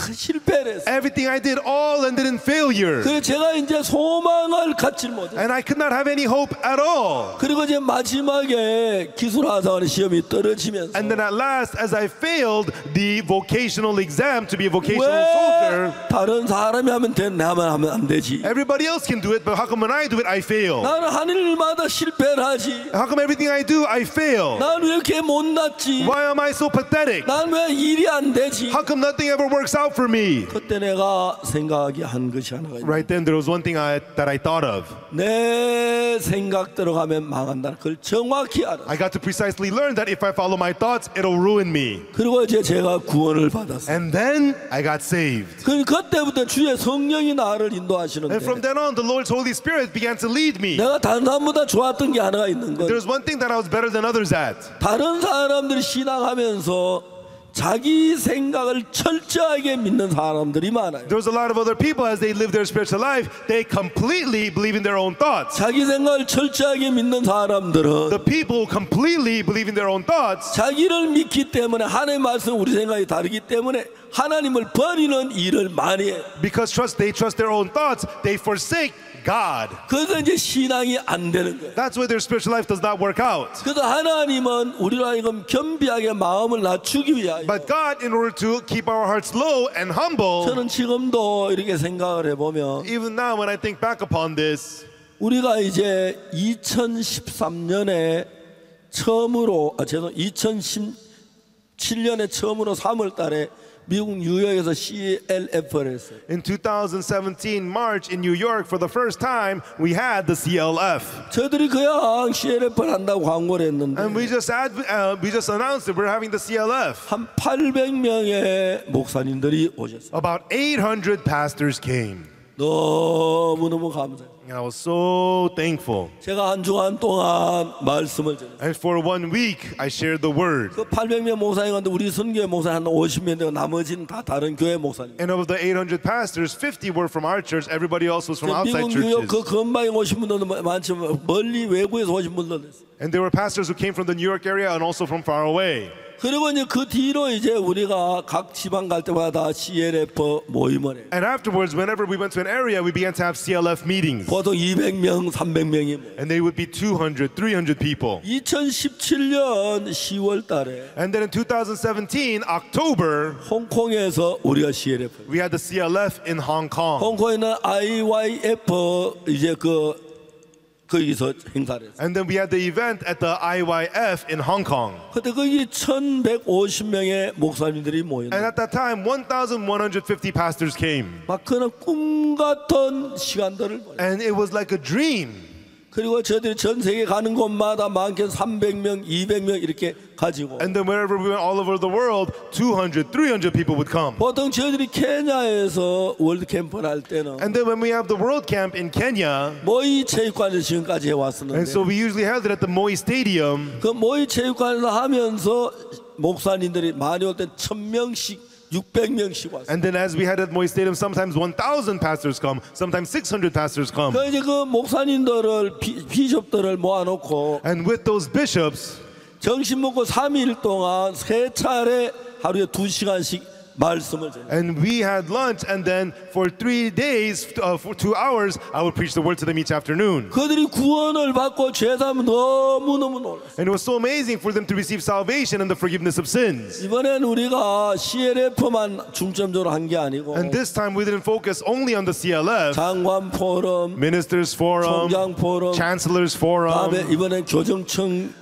실패를 했어요. Everything I did all ended in failure. 그래서 제가 이제 소망을 갖지 못했어요. And I could not have any hope at all. 그리고 이제 마지막에 기술하사관 시험이 떨어지면서 And then at last, as I failed the vocational exam to be a vocational 왜 soldier, 다른 사람이 하면 돼, 나만 하면 안 되지? everybody else can do it, but how come when I do it, I fail? 나는 하는 일마다 실패를 하지. How come everything I do, I fail? 나는 왜 이렇게 못났지? Why am I so pathetic? 난 왜 일이 안 되지? How come nothing ever works out for me? 그때 내가 생각하기 한 것이 하나가 있어요. Right then, there was one thing that I thought of. 내 생각대로 가면 망한다. 그걸 정확히 알아. I got to precisely learn that if I follow my thoughts, it'll ruin me. 그리고 이제 제가 구원을 받았어요. And then I got saved. 그때부터 주의 성령이 나를 And 인도하시는데 from then on, the Lord's Holy Spirit began to lead me. 내가 다른 사람보다 좋았던 게 하나가 있는 거예요. There's one thing that I was better than others at. 다른 사람들이 신앙하면서 자기 생각을 철저하게 믿는 사람들이 많아요. There's a lot of other people, as they live their spiritual life, they completely believe in their own thoughts. 자기 생각을 철저하게 믿는 사람들은 The people who completely believe in their own thoughts, 자기를 믿기 때문에 하나님의 말씀 우리 생각이 다르기 때문에 하나님을 버리는 일을 많이 해요. because they trust their own thoughts, they forsake God. 그래서 이제 신앙이 안 되는 거예요. That's why their spiritual life does not work out. 그래서 하나님은 우리로 하여금 겸비하게 마음을 낮추기 위하여 But God, in order to keep our hearts low and humble, 저는 지금도 이렇게 생각을 해보면 even now when I think back upon this, 우리가 이제 2013년에 처음으로 2017년에 처음으로 3월 달에 미국 뉴욕에서 CLF를 했어요. in 2017 March in New York, for the first time, we had the CLF. 저희들이 그냥 CLF를 한다고 광고를 했는데 And we just announced that we're having the CLF. 한 800명의 목사님들이 오셨어요. About 800 pastors came. 너무너무 감사해요. I was so thankful. 제가 한 주간 동안 말씀을 전했어요. And for 1 week, I shared the word. 그 800명 목사님 가운데 우리 선교회 목사님 한 50명 되고 나머지는 다 다른 교회 목사님. And of the 800 pastors, 50 were from our church. Everybody else was from outside 미국 뉴욕 그 churches. 근방에 오신 분들도 많지만 멀리 외국에서 오신 분들도 있어요. And there were pastors who came from the New York area and also from far away. 그리고 이제 그 뒤로 이제 우리가 각 지방 갈 때마다 CLF 모임을 해요. And afterwards, whenever we went to an area, we began to have CLF meetings. 보통 200명, 300명이 모여요. And they would be 200, 300 people. 2017년 10월 달에 And then in 2017, October, 홍콩에서 우리가 CLF. we had the CLF in Hong Kong. 홍콩에는 IYF 이제 거기서 행사를 했어요. And then we had the event at the IYF in Hong Kong. 그때 거기 1,150명의 목사님들이 And 모였는데 at that time, 1,150 pastors came. 막 그런 꿈 같은 시간들을 보내요. And it was like a dream. 그리고 저들이 전 세계 가는 곳마다 많게는 300명, 200명 이렇게 가지고 And then wherever we went all over the world, 200, 300 people would come. 보통 저들이 케냐에서 월드 캠프를 할 때는 And then when we have the World Camp in Kenya, 모이 체육관에서 지금까지 and 해왔었는데 so we usually held it at the Moi Stadium. 그 모이 체육관에서 하면서 목사님들이 많이 올 때 1000명씩 600명씩 왔어요. And then as we had at Moi Stadium, sometimes 1,000 pastors come, sometimes 600 pastors come. 그 이제 그 목사님들을 비숍들을 모아놓고 And with those bishops, 점심 먹고 3일 동안 3차례 하루에 2시간씩 말씀을 전해요. and we had lunch, and then for 3 days, for 2 hours, I would preach the word to them each afternoon. 그들이 구원을 받고 죄사함 너무너무 놀랐어요. And it was so amazing for them to receive salvation and the forgiveness of sins. 이번엔 우리가 CLF만 중점적으로 한 게 아니고 And this time we didn't focus only on the CLF, 장관 포럼, Ministers Forum, 총장 포럼, Chancellors 다음에 Forum, 이번엔 교정청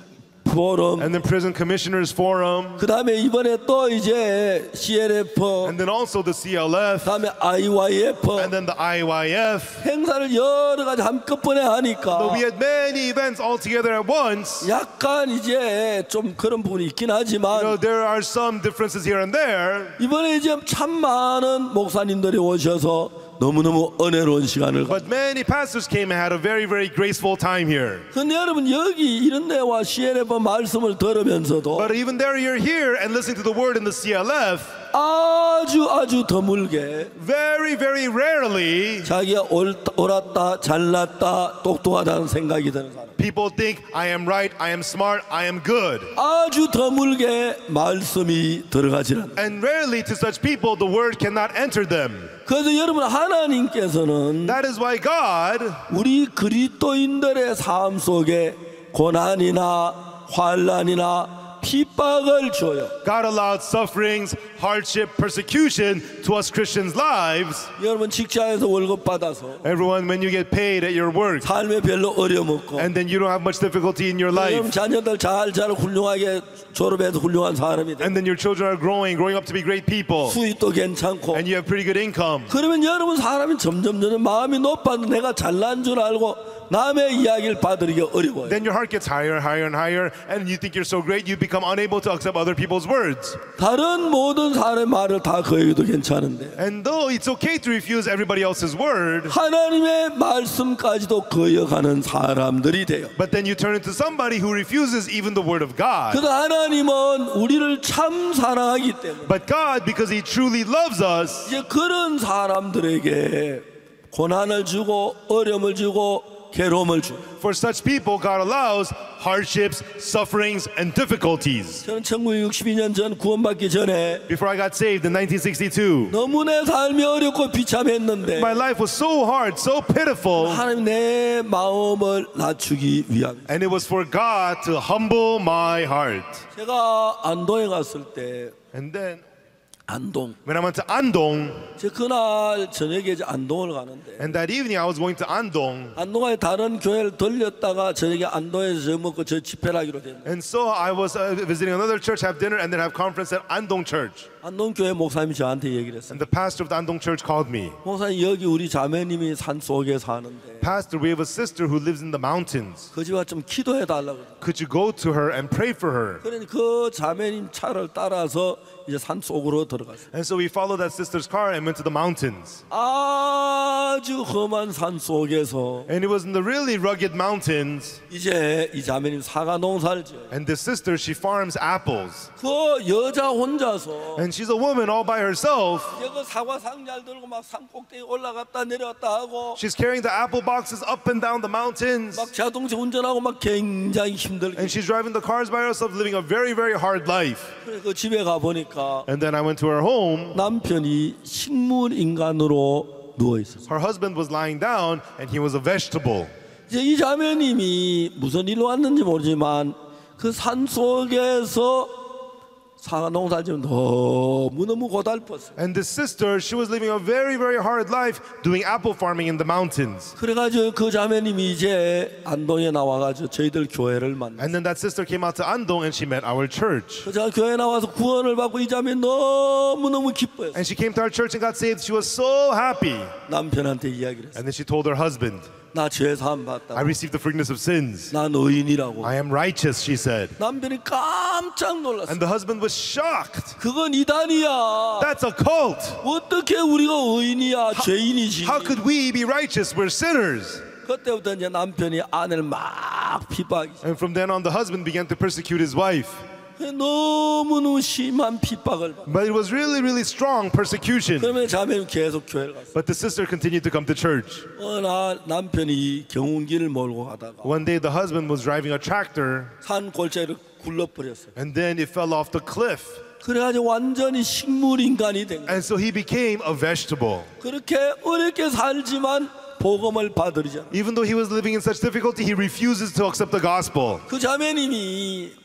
포럼, and then Prison Commissioners Forum, 그 다음에 이번에 또 이제 CLF, and then also the CLF, 다음에 IYF and then the IYF. 행사를 여러 가지 한꺼번에 So 하니까 we had many events all together at once. 약간 이제 좀 그런 부분이 있긴 You know, 하지만 there are some differences here and there. 이번에 이제 참 많은 목사님들이 오셔서 너무너무 은혜로운 시간을 But many pastors came and had a very, very graceful time here. 근데 여러분 여기 이런 데와 CLF 말씀을 들으면서도 But even there, you're here and listening to the word in the CLF, 아주 드물게 very, very rarely 자기가 옳았다 잘났다 똑똑하다는 생각이 드는 사람 people think, I am right, I am smart, I am good. 아주 드물게 말씀이 들어가지 않는다. And rarely to such people, the word cannot enter them. 그래서 여러분 하나님께서는 That is why God, 우리 그리스도인들의 삶 속에 고난이나 환난이나 핍박을 줘요. God allowed sufferings, hardship, persecution to us Christians' lives. 여러분 직장에서 월급 받아서 Everyone, when you get paid at your work, 삶에 별로 어려움 없고 and then you don't have much difficulty in your 여러분 life, 자녀들 잘 훌륭하게 졸업해서 훌륭한 사람이 돼. and then your children are growing up to be great people, 수입도 괜찮고 and you have pretty good income, 그러면 여러분 사람이 점점 마음이 높아도 내가 잘난 줄 알고 남의 이야기를 받으기 어려워요. then your heart gets higher, higher, and higher, and you think you're so great, you become unable to accept other people's words. 다른 모든 사람의 말을 다 거기도 괜찮은데 And though it's okay to refuse everybody else's word, 하나님의 말씀까지도 거역하는 사람들이 돼요. but then you turn into somebody who refuses even the word of God. 그래서 하나님은 우리를 참 사랑하기 때문에 But God, because He truly loves us, 이제 그런 사람들에게 고난을 주고 어려움을 주고 괴로움을 주고 for such people, God allows hardships, sufferings, and difficulties. 저는 1962년 전 구원받기 전에 Before I got saved in 1962, 너무 내 삶이 어렵고 비참했는데 my life was so hard, so pitiful, 하나님 내 마음을 낮추기 위함. and it was for God to humble my heart. 제가 안동에 갔을 때 And then 안동 when I went to Andong, 제 그날 저녁에 이제 안동을 가는데 and that evening I was going to Andong, 안동에 다른 교회를 들렸다가 저녁에 안동에서 저 먹고 저 집회를 하기로 됐는데 and so I was visiting another church, have dinner, and then have conference at Andong Church. 안동 교회 목사님이 저한테 얘기를 했어요. And the pastor of the Andong Church called me. 목사님 여기 우리 자매님이 산 속에 사는데 Pastor, we have a sister who lives in the mountains. 그 집에 좀 기도해 달라고. Could you go to her and pray for her? 그러니 그 자매님 차를 따라서 이제 산 속으로 들어갔어요. And so we followed that sister's car and went to the mountains. 아주 험한 산 속에서 And it was in the really rugged mountains. 이제 이 자매님 사과 농사를 지어요. And this sister, she farms apples. 그 여자 혼자서 And she's a woman all by herself. 이제 그 사과 상자를 들고 막 산 꼭대기 올라갔다 내려갔다 하고 She's carrying the apple boxes up and down the mountains. 막 자동차 운전하고 막 굉장히 힘들게. And she's driving the cars by herself, living a very, very hard life. 그래서 그 집에 가 보니까 And then I went to her home. 남편이 식물 인간으로 누워 있었어요. Her husband was lying down and he was a vegetable. 이제 이 자매님이 무슨 일로 왔는지 모르지만 그 산 속에서 사과 농사 지면 너무너무 고달팠어요. And this sister, she was living a very, very hard life doing apple farming in the mountains. 그래가지고 그 자매님이 이제 안동에 나와가지고 저희들 교회를 만났어요. And then that sister came out to Andong and she met our church. 그 제가 교회 나와서 구원을 받고 이 자매 너무너무 기뻐했어요. And she came to our church and got saved. She was so happy. 남편한테 이야기를 했어요. And then she told her husband, 나 죄 사함 I 받다. received the forgiveness of sins. 난 의인이라고. I am righteous, she said. 남편이 깜짝 놀랐어. And the husband was shocked. 그건 이단이야. That's a cult. 어떻게 우리가 의인이야? 죄인이지. How could we be righteous? We're sinners. 그때부터 이제 남편이 아내를 막 핍박이. And from then on, the husband began to persecute his wife. 너무너무 심한 핍박을 받아. But it was really, really strong persecution. 그러면 자매는 계속 교회를 갔어. But the sister continued to come to church. 어느 날 남편이 경운기를 몰고 가다가 One day, the husband was driving a tractor, 산 골짜기를 굴러버렸어요. and then it fell off the cliff. 그래가지고 완전히 식물 인간이 된 거예요. And so he became a vegetable. 그렇게 어렵게 살지만 복음을 받으리잖아. Even though he was living in such difficulty, he refuses to accept the gospel. 그 자매님이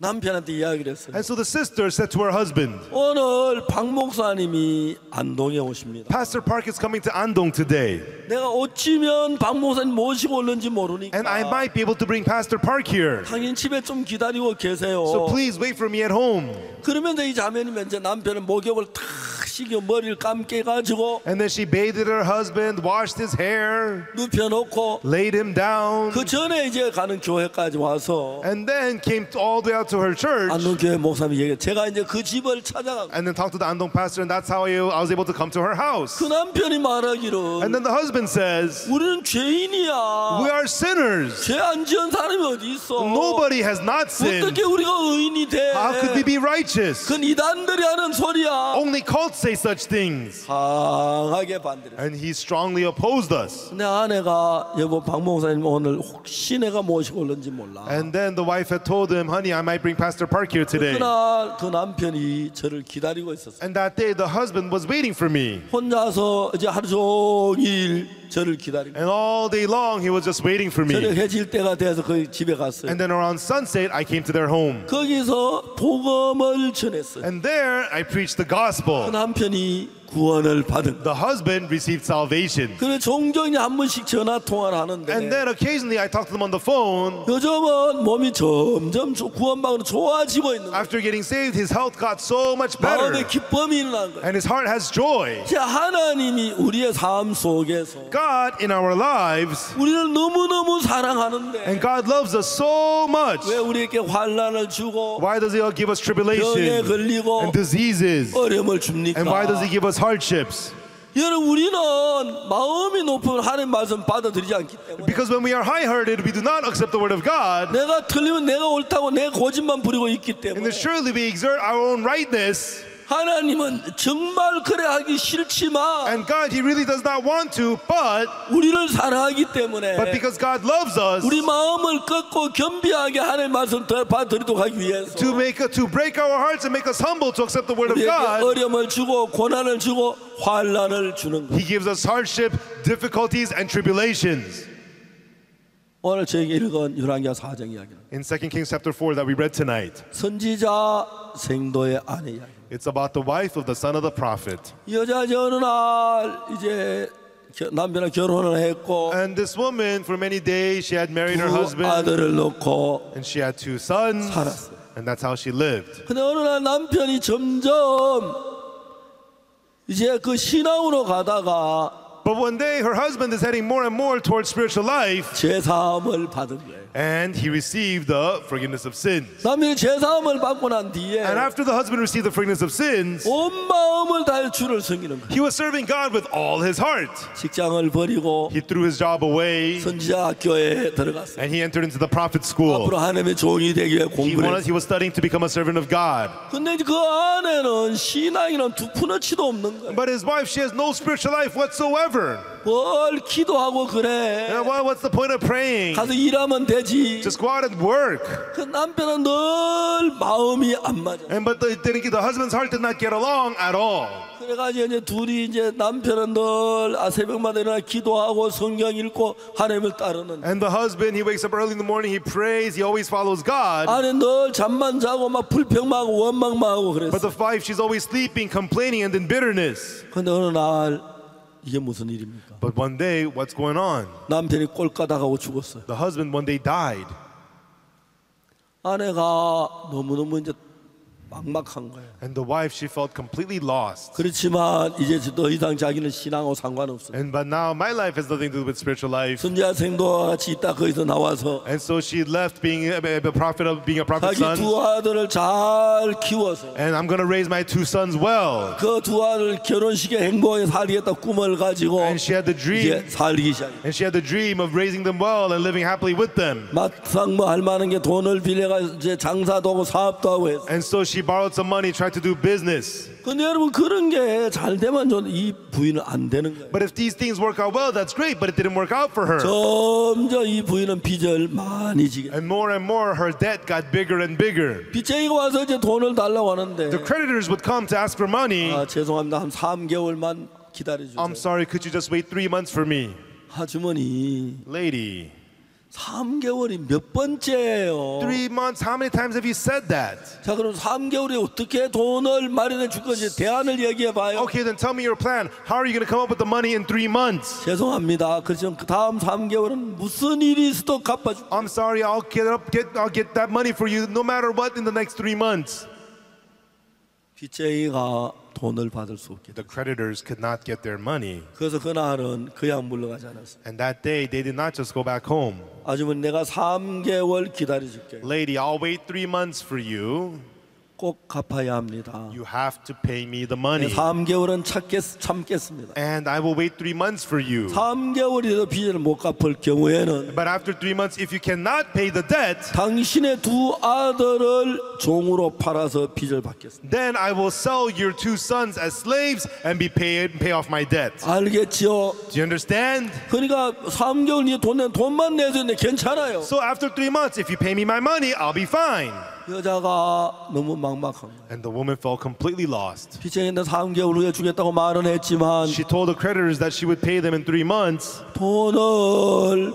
남편한테 이야기를 했어요. And so the sister said to her husband, 오늘 박 목사님이 안동에 오십니다. Pastor Park is coming to Andong today, 내가 어찌면 박 목사님 모시고 올는지 모르니까 and I might be able to bring Pastor Park here. 당신 집에 좀 기다리고 계세요. So please wait for me at home. 그러면서 이 자매님은 이제 남편은 목욕을 탁 시켜 머리를 감게 해가지고 And then she bathed her husband, washed his hair, 눕혀놓고 laid him down, 그 전에 이제 가는 교회까지 와서 and then came all the way out to her church, 안동교회 목사님 얘기해. 제가 이제 그 집을 찾아가고 and then talked to the Andong pastor, and that's how I was able to come to her house. 그 남편이 말하기를 And then the husband says, 우리는 죄인이야. we are sinners. 죄 안 지은 사람이 어디 있어? Nobody has not sinned. 어떻게 우리가 의인이 돼? How could we be righteous? 그건 이단들이 하는 소리야. Only cults say such things. 강하게 반대를. And he strongly opposed us. 내 아내가 여보 박 목사님 오늘 혹시 내가 모시고 올는지 몰라. And then the wife had told him, honey, I might bring Pastor Park here today. 그날 그 남편이 저를 기다리고 있었어요. And that day the husband was waiting for me. 혼자서 이제 하루 종일 저를 기다리고. And all day long he was just waiting for 저녁 me. 해질 때가 돼서 그 집에 갔어요. And then around sunset I came to their home. 거기서 복음을 전했어요. And there I preached the 그 gospel. 남편이 구원을 받은. The husband received salvation. 그래 종종 한 번씩 전화 통화를 하는데. And then occasionally I talked to them on the phone. 요즘은 몸이 점점 구원받으로 좋아지고 있는 거예요. After getting saved, his health got so much better. 마음의 기쁨이 일어난 거예요. And his heart has joy. 이제 하나님이 우리의 삶 속에서 God in our lives, 우리를 너무너무 사랑하는데 and God loves us so much. 왜 우리에게 환난을 주고 Why does He give us 병에 tribulation 걸리고 and diseases? 어려움을 줍니까? And why does He give us hardships? 여러분 우리는 마음이 높은 하나님 말씀 받아들이지 않기 때문에 Because when we are high-hearted, we do not accept the word of God. 내가 틀리면 내가 옳다고 내 고집만 부리고 있기 And 때문에 then surely we exert our own rightness. 하나님은 정말 그래 하기 싫지만 And God, He really does not want to, but 우리를 사랑하기 때문에 because God loves us, 우리 마음을 꺾고 겸비하게 하나님 말씀 받아들이도록 하기 위해서 to break our hearts and make us humble to accept the word of 우리에게 God, 어려움을 주고 고난을 주고 환난을 주는 거예요. He gives us hardship, difficulties, and tribulations. 오늘 저에게 읽은 열왕기하 4장 이야기는 In 2 Kings chapter 4 that we read tonight, 선지자 생도의 아내 이야기. it's about the wife of the son of the prophet. 이 여자 어느 날 이제 남편은 결혼을 했고 And this woman, for many days, she had married her 두 husband, 아들을 놓고 and she had 2 sons, 살았어요. and that's how she lived. 근데 어느 날 남편이 점점 이제 그 신앙으로 가다가 But one day, her husband is heading more and more towards spiritual life, 제사함을 받은 거예요. and he received the forgiveness of sins. 남편이 제사함을 받고 난 뒤에 And after the husband received the forgiveness of sins, 온 마음을 다해 주를 섬기는 거예요. he was serving God with all his heart. 직장을 버리고 He threw his job away, 선지자 학교에 들어갔어요. and he entered into the prophet school. 앞으로 하나님의 종이 되기 위해 공부를 He was studying to become a servant of God. 근데 그 안에는 신앙이란 두 푼어치도 없는 거예요. But his wife, she has no spiritual life whatsoever. 뭘 기도하고 그래. And what's the point of praying? 가서 일하면 되지. Just go out and work. 그 남편은 늘 마음이 안 맞아. But the husband's heart did not get along at all. 그래가지고 이제 둘이 이제 남편은 늘 새벽마다 일어나 기도하고 성경 읽고 하나님을 따르는. And the husband, he wakes up early in the morning, he prays, he always follows God. 아내 늘 잠만 자고 막 불평만 하고 원망만 하고 그랬어. But the wife, she's always sleeping, complaining, and in bitterness. 근데 어느 날 이게 무슨 일입니까? But one day, what's going on? 남편이 꼴까닥하고 죽었어요. The husband one day died. 아내가 너무너무 이제 막막한 거예요. And the wife, she felt completely lost. 그렇지만 이제 더 이상 자기는 신앙하고 상관없어요. But now my life has nothing to do with spiritual life. 선지자 생도와 같이 있다 거기서 나와서 And so she left being a prophet of being a prophet's 자기 son. 두 아들을 잘 키워서 And I'm going to raise my two sons well. 그 두 아들 결혼식에 행복하게 살리겠다 꿈을 가지고 And she had the 이제 dream. 살기 시작해요. And she had the dream of raising them well and living happily with them. 막상 뭐 할 만한 게 돈을 빌려가 이제 장사도 하고 사업도 하고 했어. And so she borrowed some money, tried to do business. 근데 여러분 그런 게 잘 되면 이 부인은 안 되는 거예요. But if these things work out well, that's great. But it didn't work out for her. 점점 이 부인은 빚을 많이 지게. And more, her debt got bigger and bigger. 빚쟁이가 와서 이제 돈을 달라고 하는데 The creditors would come to ask for money. 아, 죄송합니다. 한 3개월만 기다려 주세요. I'm sorry, could you just wait 3 months for me? 아주머니 Lady, 3개월이 몇 번째예요? 3 months, how many times have you said that? 자 그럼 3개월에 어떻게 돈을 마련해 줄 건지 대안을 얘기해 봐요. Okay, then tell me your plan. How are you going to come up with the money in 3 months? 죄송합니다. 그렇지만 그 다음 3개월은 무슨 일이 있어도 갚아줄. I'm sorry, I'll get that money for you no matter what in the next 3 months. 빚쟁이가 돈을 받을 수 없게. The creditors could not get their money. 그래서 그날은 그냥 물러가지 않았어요. And that day, they did not just go back home. 아주머니 내가 3개월 기다려줄게. Lady, I'll wait 3 months for you. 꼭 갚아야 합니다. You have to pay me the money. 3개월은 참겠습니다. And I will wait 3 months for you. 3개월이라도 빚을 못 갚을 경우에는 But after 3 months, if you cannot pay the debt, 당신의 두 아들을 종으로 팔아서 빚을 받겠습니다. then I will sell your 2 sons as slaves and pay off my debt. 알겠죠? Do you understand? 그러니까 3개월 뒤에 돈만 내도 괜찮아요. So after 3 months, if you pay me my money, I'll be fine. 여자가 너무 막막한 거예요. And the woman felt completely lost. 빚쟁이한테 3개월 후에 주겠다고 말은 했지만 She told the creditors that she would pay them in 3 months, 돈을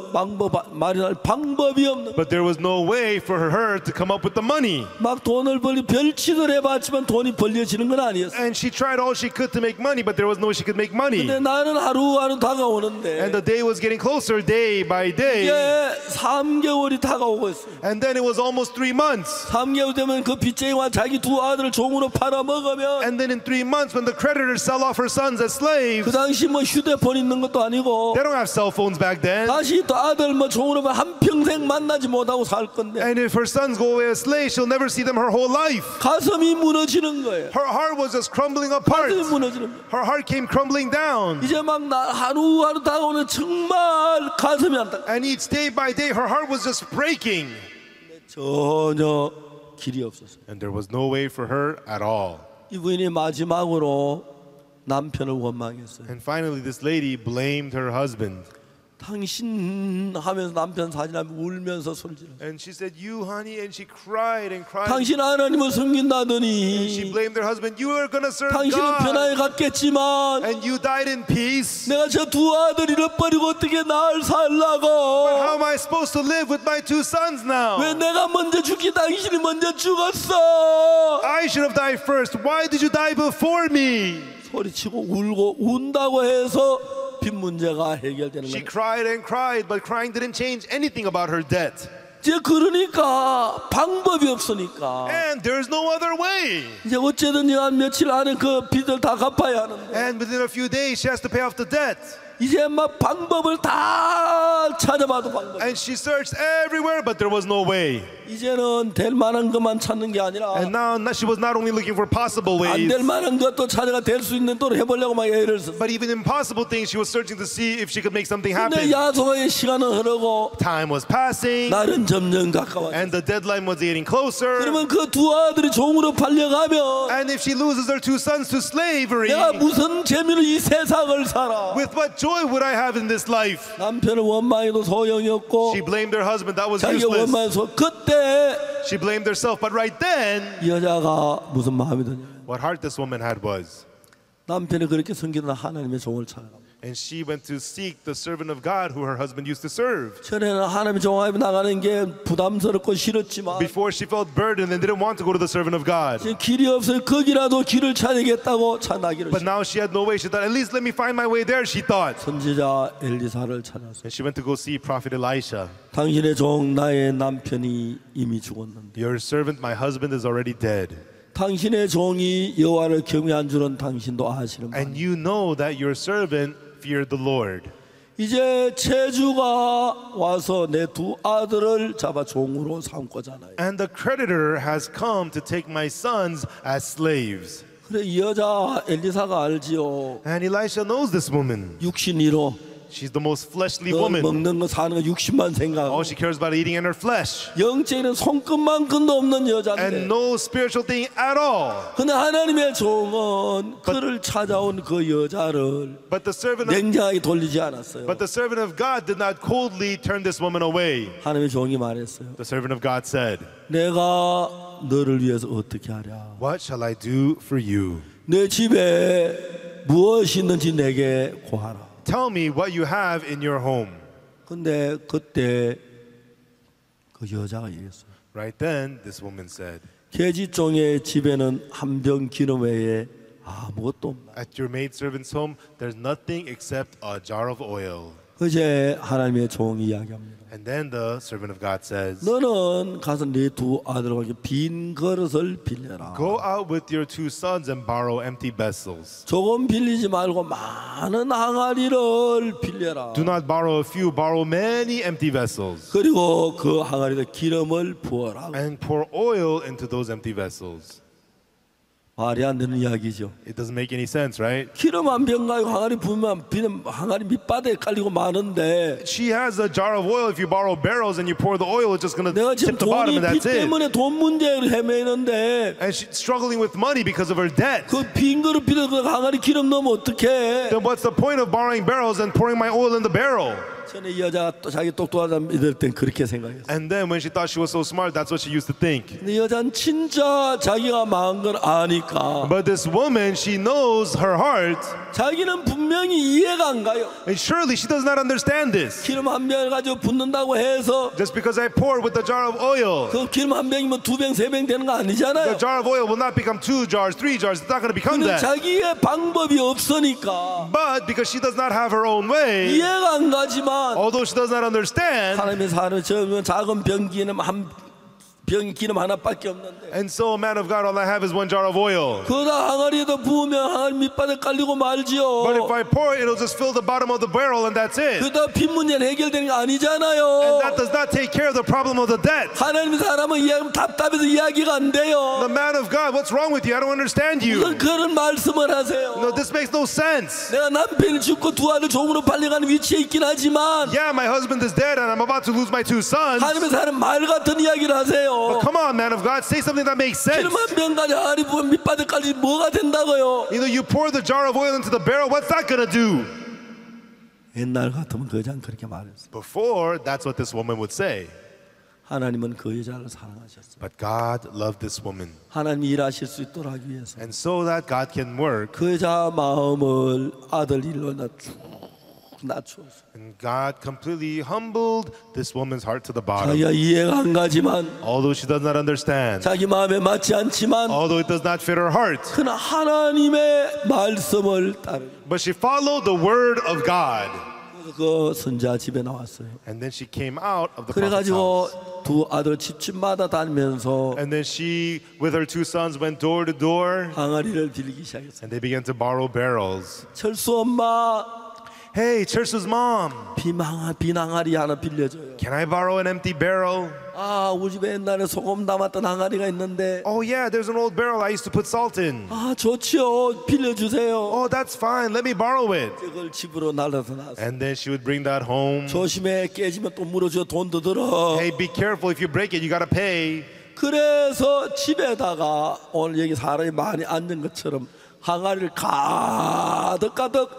마련할 방법이 없는. but there was no way for her to come up with the money. 막 돈을 별치들 해봤지만 돈이 벌려지는 건 아니었어. And she tried all she could to make money, but there was no way she could make money. 근데 나는 하루하루 다가오는데 And the day was getting closer day by day. 이제 3개월이 다가오고 있어. And then it was almost 3 months. 3개월 되면 그 빚쟁이와 자기 두 아들을 종으로 팔아먹으면 And then in 3 months, when the creditors sell off her sons as slaves, 그 당시 뭐 휴대폰 있는 것도 아니고 they don't have cell phones back then. 다시 또 아들 뭐 종으로 한평생 만나지 못하고 살 건데 And if her sons go away as slaves, she'll never see them her whole life. 가슴이 무너지는 거예요. Her heart was just crumbling apart. 가슴이 무너지는 거예요. Her heart came crumbling down. 이제 막 하루하루 다가오는 정말 가슴이 안타. And each day by day, her heart was just breaking. 전혀 길이 없었어요. And there was no way for her at all. 이 부인이 마지막으로 남편을 원망했어요. And finally, this lady blamed her husband. 당신 하면서 남편 사진하면 울면서 소리지르. And she said, "You, honey," and she cried and cried. 당신 하나님을 And she 섬긴다더니 blamed her husband. You are going to serve 당신은 God. 편하게 갔겠지만 And you died in peace. 내가 저 두 아들 잃어버리고 어떻게 날 But how 살라고? am I supposed to live with my 2 sons now? 왜 내가 먼저 죽기 당신이 먼저 죽었어? I should have died first. Why did you die before me? 소리치고 울고 운다고 해서 빚 문제가 해결되는 She 거예요. cried and cried, but crying didn't change anything about her debt. 이제 그러니까 방법이 없으니까 And there's no other way. 이제 어쨌든지 한 며칠 안에 그 빚을 다 갚아야 하는데 And within a few days, she has to pay off the debt. 이제 막 방법을 다 찾아봐도 방법. And she searched everywhere, but there was no way. 이제는 될 만한 것만 찾는 게 아니라 And now she was not only looking for possible 안 ways, 될 만한 것도 찾아가 될 수 있는 또 해보려고 막 애를 썼어. but even impossible things, she was searching to see if she could make something 근데 happen. 야속하게 시간은 흐르고 Time was passing, 날은 점점 가까워져. and the deadline was getting closer. 그러면 그 두 아들이 종으로 팔려가면 And if she loses her 2 sons to slavery, 내가 무슨 재미로 이 세상을 살아? with what joy would I have in this life? 남편을 원망해도 소용이 없고 She blamed her husband. That was 자기가 useless. 원망해서 그때 She blamed herself. But right then, 이 여자가 무슨 마음이 드냐? what heart this woman had was, 남편이 그렇게 섬기는 하나님의 종을 찾아가. and she went to seek the servant of God who her husband used to serve. 전에는 하나님의 종합에 나가는 게 부담스럽고 싫었지만 Before she felt burdened and didn't want to go to the servant of God. 지금 길이 없어요. 거기라도 길을 찾아야겠다고 찾나기를. But now she had no way. She thought, at least let me find my way there, she thought. 선지자 엘리사를 찾아서 And she went to go see Prophet Elisha. 당신의 종 나의 남편이 이미 죽었는데 Your servant, my husband, is already dead. 당신의 종이 여호와를 경외한 줄은 당신도 아시는 바. And you know that your servant feared the Lord. 이제 채주가 와서 내 두 아들을 잡아 종으로 삼고자 하나요. And the creditor has come to take my sons as slaves. 그래 이 여자 엘리사가 알지요. And Elisha knows this woman. 육신이로 She's the most fleshly 너 woman. 먹는 거 사는 거 육신만 All 생각하고 she cares about eating in her flesh. 영적인 손끝만큼도 없는 여자인데 And no spiritual thing at all. 근데 하나님의 종은 그를 찾아온 그 여자를 But the servant 냉정하게 돌리지 않았어요. of God did not coldly turn this woman away. 하나님의 종이 말했어요. The servant of God said, 내가 너를 위해서 어떻게 하랴. What shall I do for you? 내 집에 무엇이 있는지 내게 고하라. Tell me what you have in your home. 근데 그때 그 여자가 얘기했어요. Right then, this woman said, 계집종의 집에는 한 병 기름 외에 아무것도 없나. At your maidservant's home, there's nothing except a jar of oil. 그제 하나님의 종이 이야기합니다. And then the servant of God says, 너는 가서 네 두 아들과 빈 그릇을 빌려라. Go out with your two sons and borrow empty vessels. 조금 빌리지 말고 많은 항아리를 빌려라. Do not borrow a few, borrow many empty vessels. 그리고 그 항아리에 기름을 부어라. And pour oil into those empty vessels. 말이 안 되는 이야기죠. It doesn't make any sense, right? 기름 한 병 가지고 항아리 부으면 비는 항아리 밑바닥에 깔리고 마는데 She has a jar of oil. If you borrow barrels and you pour the oil, it's just going to 내가 지금 tip the bottom 돈이 and 빚 that's it. 때문에 돈 문제를 헤매는데 And she's struggling with money because of her debt. 그 빈 그릇 빌려 그 항아리 기름 넣으면 어떡해? Then what's the point of borrowing barrels and pouring my oil in the barrel? 전에 이 여자가 또 자기 똑똑하다 믿을 땐 그렇게 생각했어. And then when she thought she was so smart, that's what she used to think. 근데 여자는 진짜 자기가 마음 걸 아니까 But this woman, she knows her heart, 자기는 분명히 이해가 안 가요. and surely she does not understand this. 기름 한 병을 가지고 붓는다고 해서 Just because I pour with the jar of oil, 그 기름 한 병이면 두 병, 세 병 되는 거 the 아니잖아요. jar of oil will not become 2 jars, 3 jars. It's not going to become 근데 that. 자기의 방법이 없으니까 But because she does not have her own way, 이해가 안 가지만 although she does not understand, 하나님의 사람 저 작은 병 기름 한 병 기름 하나밖에 없는데 and so, man of God, all I have is 1 jar of oil. 그다 항아리에다 부으면 항아리 밑바닥 깔리고 말지요. But if I pour it, it'll just fill the bottom of the barrel, and that's it. 그다 빈 문제는 해결되는 게 아니잖아요. And that does not take care of the problem of the debt. 하나님의 사람은 이야기하면 답답해서 이야기가 안 돼요. The man of God, what's wrong with you? I don't understand you. 무슨 그런 말씀을 하세요. No, this makes no sense. 내가 남편이 죽고 두 아들 종으로 팔려가는 위치에 있긴 하지만 Yeah, my husband is dead, and I'm about to lose my 2 sons. 하나님의 사람 말 같은 이야기를 하세요. But come on, man of God, say something that makes sense. 기름 한 병 가지고 항아리 부으면 밑바닥 깔리지 뭐가 된다고요. You know, you pour the jar of oil into the barrel, what's that gonna do? 옛날 같으면 그 여자는 그렇게 말했어요. Before, that's what this woman would say. 하나님은 그 여자를 사랑하셨어요. But God loved this woman. 하나님이 일하실 수 있도록 하기 위해서 And so that God can work, 그 여자 마음을 아들 일로 낮추었어요. and God completely humbled this woman's heart to the bottom. 자기가 이해가 안 가지만 Although she does not understand, 자기 마음에 맞지 않지만 although it does not fit her heart, 그러나 하나님의 말씀을 따르. but she followed the word of God. 그래서 그 선자 집에 나왔어요. And then she came out of the prophet's 그래가지고 house. 두 아들 집집마다 다니면서 And then she, with her 2 sons, went door to door, 항아리를 빌리기 시작했어요. and they began to borrow barrels. 철수 엄마 Hey, Chersu's mom, 빈 항아리 하나 빌려줘요. can I borrow an empty barrel? 아 우리 집에 옛날에 소금 담았던 항아리가 있는데 Oh yeah, there's an old barrel I used to put salt in. 아 좋지요 빌려주세요. Oh, that's fine. Let me borrow it. 그걸 집으로 날라서 나왔어. And then she would bring that home. 조심해 깨지면 또 물어줘 돈도 들어. Hey, be careful. If you break it, you gotta pay. 그래서 집에다가 오늘 여기 사람이 많이 앉은 것처럼 항아리를 가득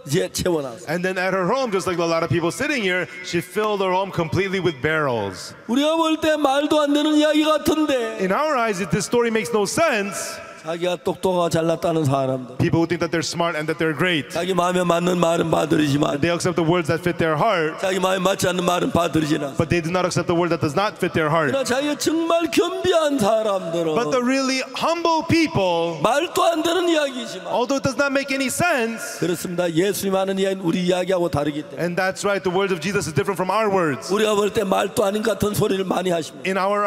이제 채워놨어. And then at her home, just like a lot of people sitting here, she filled her home completely with barrels. 우리가 볼 때 말도 안 되는 이야기 같은데 In our eyes, this story makes no sense. 자기가 똑똑하고 잘났다는 사람들, People who think that they're smart and that they're great. 자기 마음에 맞는 말은 받아들이지만 They accept the words that fit their heart, 자기 마음에 맞지 않는 말은 받아들이지 않습니다. but they do not accept the word that does not fit their heart. 그러나 자기가 정말 겸비한 사람들은 But the really humble people, 말도 안 되는 이야기지만 although it does not make any sense, 그렇습니다. 예수님 하는 이야기는 우리 이야기하고 다르기 때문에 and that's right, the words of Jesus is different from our words. 우리가 볼 때 말도 아닌 같은 소리를 많이 하십니다. In our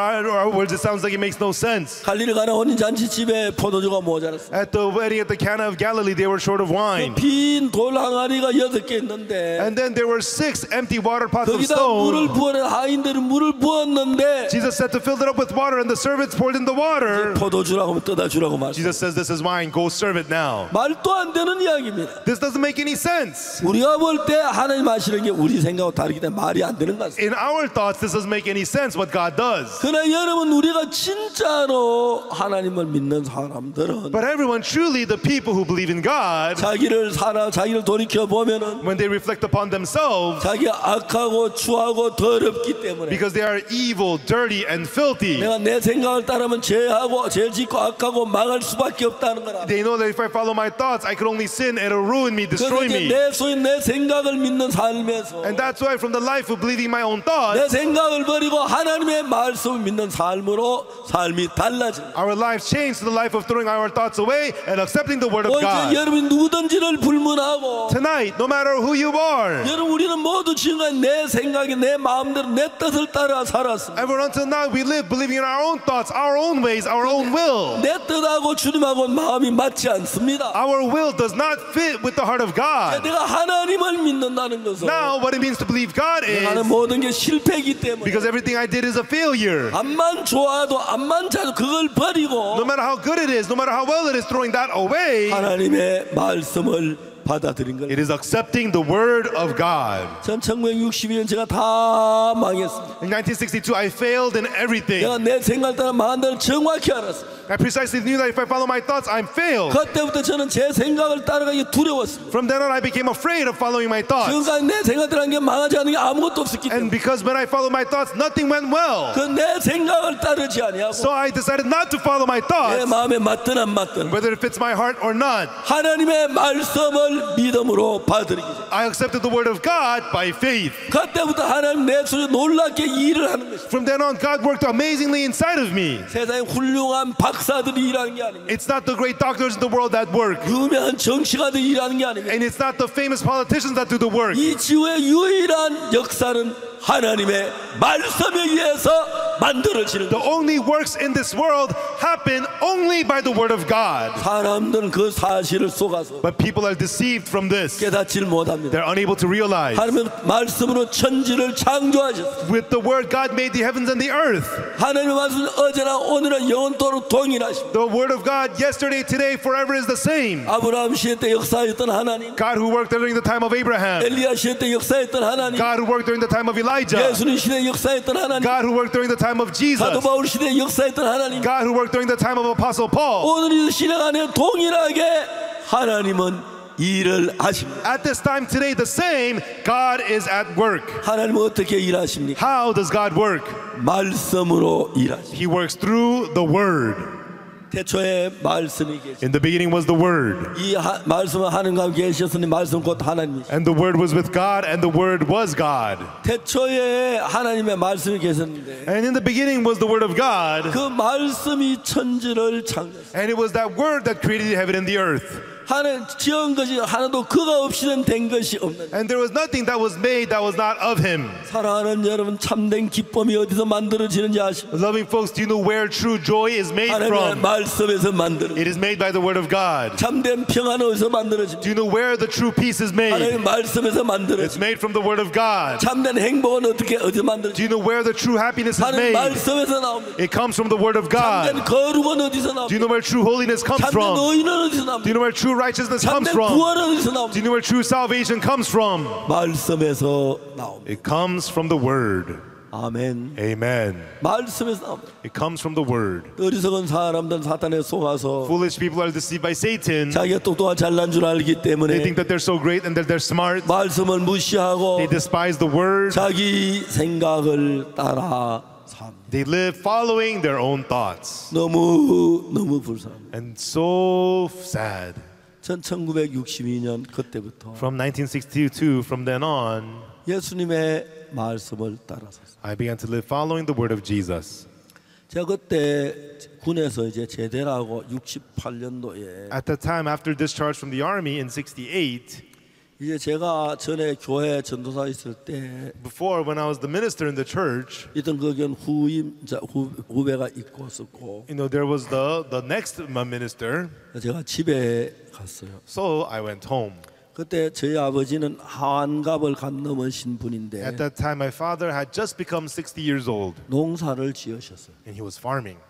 words, it sounds like it makes no sense. 갈릴리 가나 혼인잔치 집에 포도주가 모자랐어요. At the wedding at the Cana of Galilee, they were short of wine. 빈 돌 항아리가 8개 있는데 And then there were 6 empty water pots of 거기다 물을 stone. 부어낸 하인들은 물을 부었는데 Jesus said to fill it up with water, and the servants poured in the water. 포도주라고 하면 떠다 주라고 말씀. Jesus says, this is wine, go serve it now. 말도 안 되는 이야기입니다. This doesn't make any sense. 우리가 볼 때 하나님 하시는 게 우리 생각하고 다르기 때문에 말이 안 되는 것 같습니다. In our thoughts, this doesn't make any sense what God does. 그러나 여러분, 우리가 진짜로 하나님을 믿는 사람들은 But everyone, truly the people who believe in God, 자기를 돌이켜 보면은 when they reflect upon themselves, 자기가 악하고 추하고 더럽기 때문에 because they are evil, dirty, and filthy, 내가 내 생각을 따르면 죄 짓고 악하고 망할 수밖에 없다는 거라. they know that if I follow my thoughts, I could only sin and it'll ruin me, destroy 그래서 me. 내 생각을 믿는 삶에서 And that's why from the life of believing my own 내 thoughts, 생각을 버리고 하나님의 말씀을 믿는 삶으로 삶이 달라집니다. our lives change to the life of throwing our thoughts away and accepting the word of 오늘 God. 여러분이 누구든지를 불문하고 Tonight, no matter who you are, 여러분, 우리는 모두 지금까지 내 생각에 내 마음대로 내 뜻을 따라 살았습니다. ever until now we live believing in our own thoughts, our own ways, our own will. 내 뜻하고 주님하고 마음이 맞지 않습니다. Our will does not fit with the heart of God. 내가 하나님을 믿는다는 것은 Now, what it means to believe God 내가 하는 is 모든 게 실패이기 때문에 because everything I did is a failure. 암만 좋아도 암만 잘도 그걸 버리고 No matter how good it is, no matter how well it is, throwing that away, 하나님의 말씀을 받아들인 it 겁니다. is accepting the word of God. 전 1962년 제가 다 망했습니다. In 1962, I failed in everything. 내가 내 생각을 따라 망한다는 정확히 알았습니다. I precisely knew that if I follow my thoughts, I'm failed. 그때부터 저는 제 생각을 따라가기 두려웠습니다. From then on, I became afraid of following my thoughts. 지금까지 내 생각을 한 게 망하지 않는 게 아무것도 없었기 And 때문에 because when I followed my thoughts, nothing went well. 그 내 생각을 따르지 아니하고 So I decided not to follow my 내 thoughts, 마음에 맞든 안 맞든 whether it fits my heart or not. 하나님의 말씀을 믿음으로 받아들이기 전 I accepted the word of God by faith. 그때부터 하나님 내 속에 놀랍게 일을 하는 것입니다. From then on, God worked amazingly inside of me. 세상에 훌륭한 박사들이 일하는 게 아닙니다. It's not the great doctors in the world that work. 유명한 정치가들이 일하는 게 아닙니다. And it's not the famous politicians that do the work. 이 지구의 유일한 역사는 하나님의 말씀에 의해서 만들어지는 The 것입니다. only works in this world happen only by the word of God. 사람들은 그 사실을 속아서 But people are deceived from this. 깨닫지를 못합니다. They're unable to realize. 하나님의 말씀으로 천지를 창조하셨습니다. With the word, God made the heavens and the earth. 하나님의 말씀은 어제나 오늘은 영원토록 동일하십니다. The word of God yesterday, today, forever is the same. 아브라함 시대 때 역사했던 하나님, God who worked during the time of Abraham. 엘리야 시대 때 역사했던 하나님, God who worked during the time of Elijah. 예수님 시대 역사했던 하나님, God who worked during the time of Jesus. 사도 바울 시대 역사했던 하나님, God who worked during the time of Apostle Paul. 오늘 이 시간에 동일하게 하나님은 일을 하십니다. At this time today, the same, God is at work. 하나님은 어떻게 일하십니까? How does God work? 말씀으로 일하십니다. He works through the word. 태초에 말씀이 계십니다. In the beginning was the word. 이 말씀은 하나님과 계셨으니 말씀 곧 하나님이십니다. And the word was with God, and the word was God. 태초에 하나님의 말씀이 계셨는데 And in the beginning was the word of God. 그 말씀이 천지를 창조했습니다. And it was that word that created the heaven and the earth. 하나님 지은 것이 하나도 그가 없이는 된 것이 없는. And there was nothing that was made that was not of him. 사랑하는 여러분, 참된 기쁨이 어디서 만들어지는지 아십니까? Loving folks, do you know where true joy is made 하나님의 from? 말씀에서 만들어집니다. It is made by the word of God. 참된 평안은 어디서 만들어집니까? Do you know where the true peace is made? 하나님의 말씀에서 It's 만들어집니다. made from the word of God. 참된 행복은 어디서 Do 만들어집니까? you know where the true happiness is 하나님 made? 말씀에서 나옵니다. It comes from the word of God. 참된 거룩은 어디서 Do 나옵니까? you know where true holiness comes 참된 from? 의는 어디서 Do you 나옵니까? know where true righteousness comes 참된 from? 구원은 어디서 Do 나옵니까? you know where true salvation comes from? 말씀에서 나옵니다. It comes from the word. 아멘. Amen. 말씀에서 나옵니다. It comes from the word. 어리석은 사람들은 사탄에 속아서 Foolish people are deceived by Satan. 자기가 똑똑한 잘난 줄 알기 They 때문에 think that they're so great and that they're smart. 말씀을 무시하고 They despise the word. 자기 생각을 따라 삽니다. They live following their own thoughts. 너무 불쌍합니다. And so sad. 전 1962년 그때부터 From 1962, from then on, 예수님의 말씀을 따라섰어요. I began to live following the word of Jesus. 제가 그때 군에서 이제 제대를 하고 68년도에 At that time, after discharge from the army in 68, 이제 제가 전에 교회 전도사 있을 때 before when I was the minister in the church, 있던 거기는 후배가 있었고 there was the next minister. 제가 집에 갔어요. So I went home. 그때 저희 아버지는 한갑을 간 넘으신 분인데 At that time, my father had just become 60 years old, 농사를 지으셨어요. and he was farming.